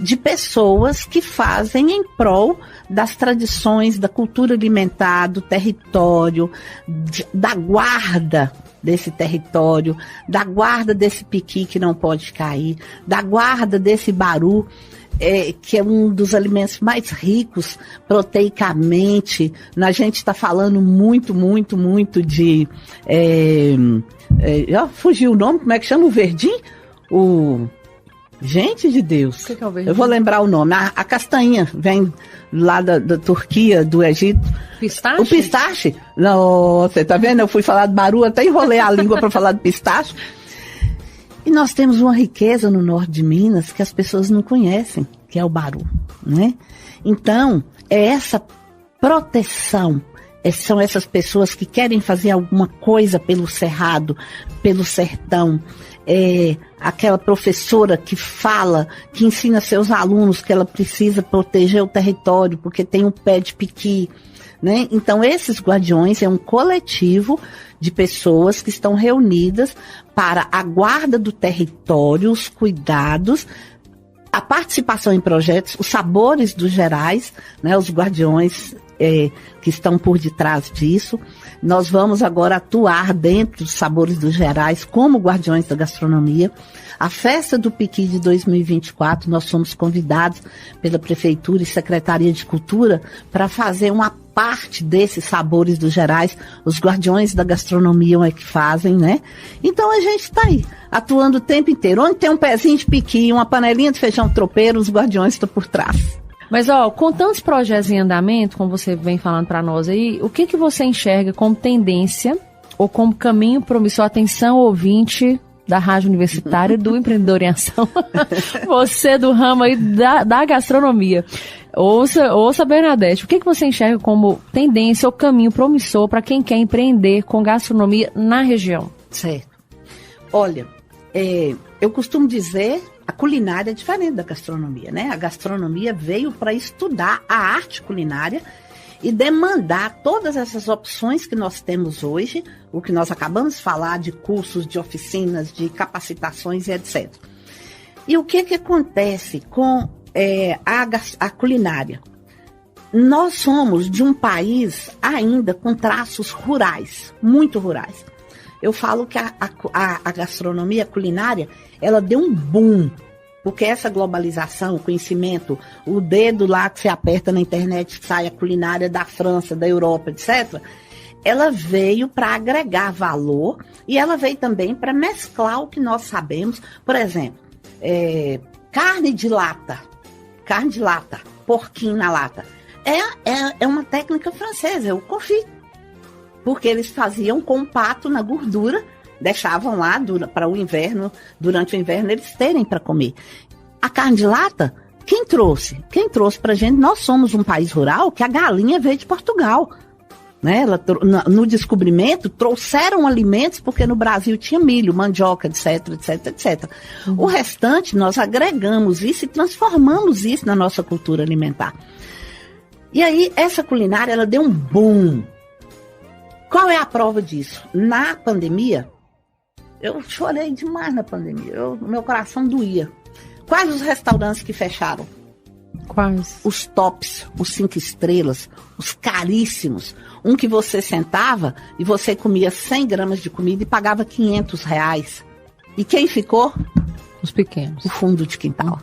B: De pessoas que fazem em prol das tradições, da cultura alimentar, do território, da guarda desse território, da guarda desse piqui que não pode cair, da guarda desse baru, que é um dos alimentos mais ricos proteicamente. A gente está falando muito de... fugiu o nome, como é que chama? O verdinho? Gente de Deus,
A: que é o verdinho?
B: Eu vou lembrar o nome. A castanha vem lá da Turquia, do Egito.
A: Pistache?
B: O pistache. Nossa, tá vendo? Eu fui falar de baru, até enrolei a língua para falar de pistache. E nós temos uma riqueza no norte de Minas que as pessoas não conhecem, que é o baru, né? Então, é essa proteção, são essas pessoas que querem fazer alguma coisa pelo cerrado, pelo sertão. Aquela professora que fala, que ensina seus alunos que ela precisa proteger o território porque tem um pé de piqui, né? Então, esses guardiões é um coletivo de pessoas que estão reunidas para a guarda do território, os cuidados, a participação em projetos, os sabores dos gerais, né? Os guardiões que estão por detrás disso. Nós vamos agora atuar dentro dos Sabores dos Gerais como Guardiões da Gastronomia. A Festa do Piqui de 2024, nós somos convidados pela Prefeitura e Secretaria de Cultura para fazer uma parte desses Sabores dos Gerais. Os Guardiões da Gastronomia é que fazem, né? Então a gente está aí, atuando o tempo inteiro. Onde tem um pezinho de piqui, uma panelinha de feijão tropeiro, os Guardiões estão por trás.
A: Mas, com tantos projetos em andamento, como você vem falando para nós aí, o que você enxerga como tendência ou como caminho promissor? Atenção, ouvinte da Rádio Universitária do Empreendedor em Ação, você do ramo aí da gastronomia. Ouça, Bernadette, o que você enxerga como tendência ou caminho promissor para quem quer empreender com gastronomia na região?
B: Certo. Olha, eu costumo dizer... A culinária é diferente da gastronomia, né? A gastronomia veio para estudar a arte culinária e demandar todas essas opções que nós temos hoje, o que nós acabamos de falar de cursos, de oficinas, de capacitações e etc. E o que acontece com a culinária? Nós somos de um país ainda com traços rurais, muito rurais. Eu falo que a gastronomia, a culinária, ela deu um boom, porque essa globalização, o conhecimento, o dedo lá que você aperta na internet, sai a culinária da França, da Europa, etc., ela veio para agregar valor e ela veio também para mesclar o que nós sabemos. Por exemplo, carne de lata, porquinho na lata, é uma técnica francesa, é o confit. porque eles faziam com pato na gordura, deixavam lá para o inverno, durante o inverno eles terem para comer. A carne de lata, quem trouxe? Quem trouxe para a gente? Nós somos um país rural que a galinha veio de Portugal. Né? No descobrimento, trouxeram alimentos, porque no Brasil tinha milho, mandioca, etc, etc, etc. O restante, nós agregamos isso e transformamos isso na nossa cultura alimentar. E aí, essa culinária, ela deu um boom. Qual é a prova disso? Na pandemia, eu chorei demais na pandemia. Meu coração doía. Quais os restaurantes que fecharam?
A: Quais?
B: Os tops, os 5 estrelas, os caríssimos. Um que você sentava e você comia 100 gramas de comida e pagava R$500. E quem ficou?
A: Os pequenos.
B: O fundo de quintal.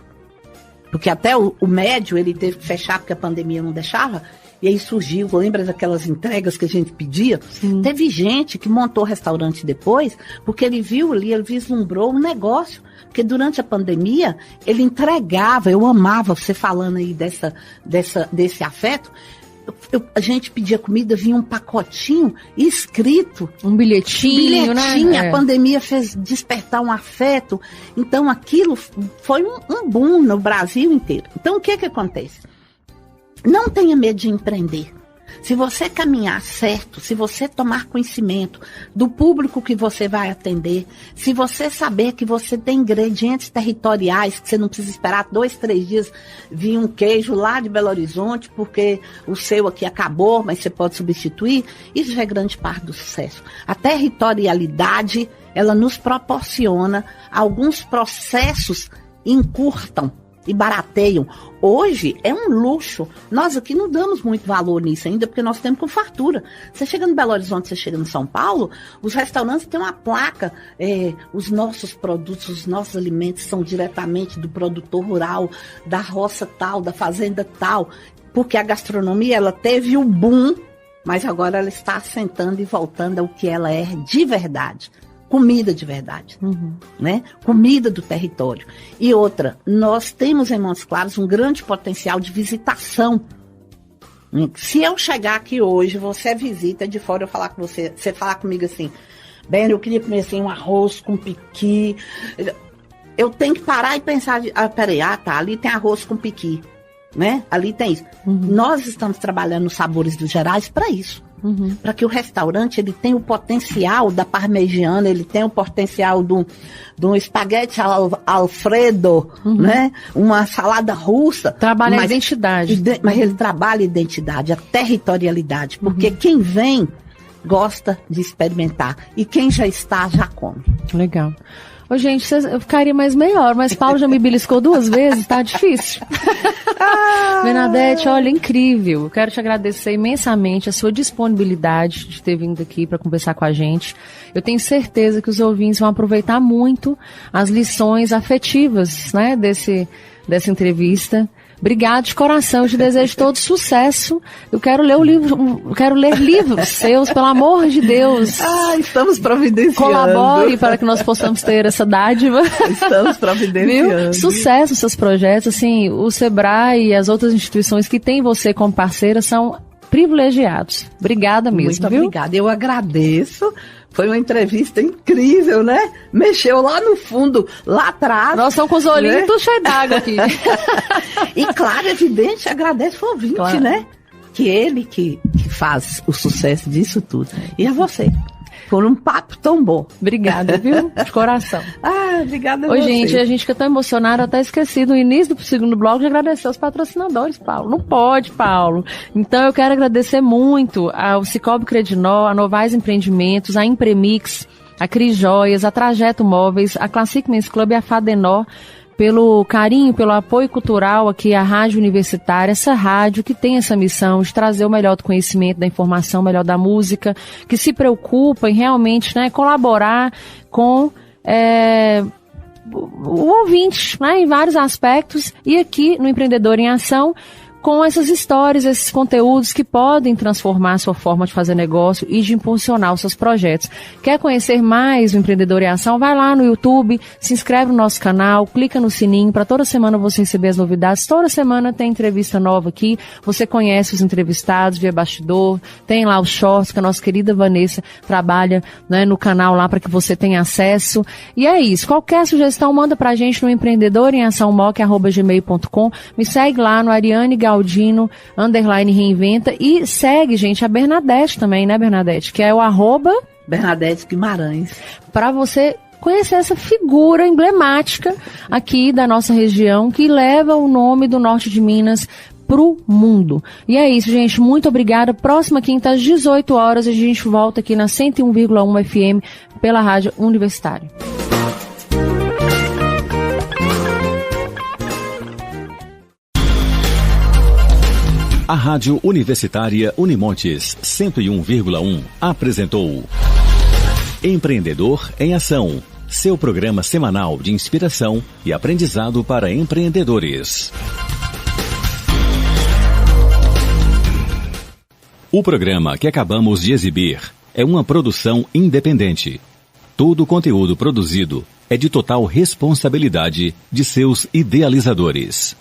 B: Porque até o médio ele teve que fechar porque a pandemia não deixava. E aí surgiu, lembra daquelas entregas que a gente pedia? Sim. Teve gente que montou restaurante depois, porque ele viu ali, ele vislumbrou um negócio. Porque durante a pandemia, ele entregava, eu amava você falando aí desse afeto. A gente pedia comida, vinha um pacotinho escrito.
A: Um bilhetinho, né?
B: A pandemia fez despertar um afeto. Então, aquilo foi um boom no Brasil inteiro. Então, o que acontece? Não tenha medo de empreender. Se você caminhar certo, se você tomar conhecimento do público que você vai atender, se você saber que você tem ingredientes territoriais, que você não precisa esperar 2, 3 dias vir um queijo lá de Belo Horizonte, porque o seu aqui acabou, mas você pode substituir, isso já é grande parte do sucesso. A territorialidade, ela nos proporciona alguns processos encurtam e barateiam. Hoje é um luxo. Nós aqui não damos muito valor nisso ainda, porque nós temos com fartura. Você chega no Belo Horizonte, você chega no São Paulo, os restaurantes têm uma placa, os nossos produtos, os nossos alimentos são diretamente do produtor rural, da roça tal, da fazenda tal, porque a gastronomia, ela teve o boom, mas agora ela está assentando e voltando ao que ela é de verdade. Comida de verdade, né? Comida do território. E outra, nós temos em Montes Claros um grande potencial de visitação. Se eu chegar aqui hoje, você visita de fora, eu falar com você falar comigo assim, bem, eu queria comer assim um arroz com piqui. Eu tenho que parar e pensar, peraí, ali tem arroz com piqui, né? Ali tem isso. Nós estamos trabalhando nos Sabores dos Gerais para isso. Para que o restaurante ele tenha o potencial da parmegiana, ele tem o potencial do espaguete Alfredo, né? Uma salada russa.
A: Trabalha a identidade.
B: Mas ele trabalha a identidade, a territorialidade, porque quem vem gosta de experimentar e quem já está, já come.
A: Legal. Ô, gente, eu ficaria mais meia hora, mas Paulo já me beliscou 2 vezes, tá difícil. Bernadette, olha, incrível. Eu quero te agradecer imensamente a sua disponibilidade de ter vindo aqui para conversar com a gente. Eu tenho certeza que os ouvintes vão aproveitar muito as lições afetivas, né, dessa entrevista. Obrigada de coração, eu te desejo todo sucesso. Eu quero ler livros seus, pelo amor de Deus.
B: Estamos providenciando.
A: Colabore para que nós possamos ter essa dádiva.
B: Estamos providenciando.
A: Viu? Sucesso nos seus projetos. Assim, o Sebrae e as outras instituições que têm você como parceira são privilegiados. Obrigada mesmo.
B: Muito obrigada. Eu agradeço. Foi uma entrevista incrível, né? Mexeu lá no fundo, lá atrás.
A: Nós estamos com os olhinhos, né? Tudo cheio d'água aqui.
B: E claro, evidente, agradeço o ouvinte, claro, né? Que ele que faz o sucesso disso tudo. E a você. Por um papo tão bom.
A: Obrigada, viu? De coração.
B: Obrigada a
A: você.
B: Ô,
A: gente, a gente fica tão emocionado, até esqueci no início do segundo bloco de agradecer aos patrocinadores, Paulo. Não pode, Paulo. Então eu quero agradecer muito ao Cicobi Credinor, a Novais Empreendimentos, a Impremix, a Cris Joias, a Trajeto Móveis, a Classic Men's Club e a Fadenor, pelo carinho, pelo apoio cultural aqui à Rádio Universitária, essa rádio que tem essa missão de trazer o melhor do conhecimento, da informação, o melhor da música, que se preocupa em realmente, né, colaborar com o ouvinte, né, em vários aspectos, e aqui no Empreendedor em Ação, com essas histórias, esses conteúdos que podem transformar a sua forma de fazer negócio e de impulsionar os seus projetos. Quer conhecer mais o Empreendedor em Ação? Vai lá no YouTube, se inscreve no nosso canal, clica no sininho para toda semana você receber as novidades. Toda semana tem entrevista nova aqui, você conhece os entrevistados via bastidor, tem lá os shorts que a nossa querida Vanessa trabalha, né, no canal lá para que você tenha acesso. E é isso, qualquer sugestão manda pra gente no empreendedoremasãomoc@gmail.com. Me segue lá no Ariane Galdino _reinventa e segue, gente, a Bernadette também, né, Bernadette? Que é o
B: Bernadette Guimarães.
A: Para você conhecer essa figura emblemática aqui da nossa região que leva o nome do norte de Minas pro mundo. E é isso, gente. Muito obrigada. Próxima quinta às 18 horas a gente volta aqui na 101,1 FM pela Rádio Universitária.
C: A Rádio Universitária Unimontes 101,1 apresentou Empreendedor em Ação, seu programa semanal de inspiração e aprendizado para empreendedores. O programa que acabamos de exibir é uma produção independente. Todo o conteúdo produzido é de total responsabilidade de seus idealizadores.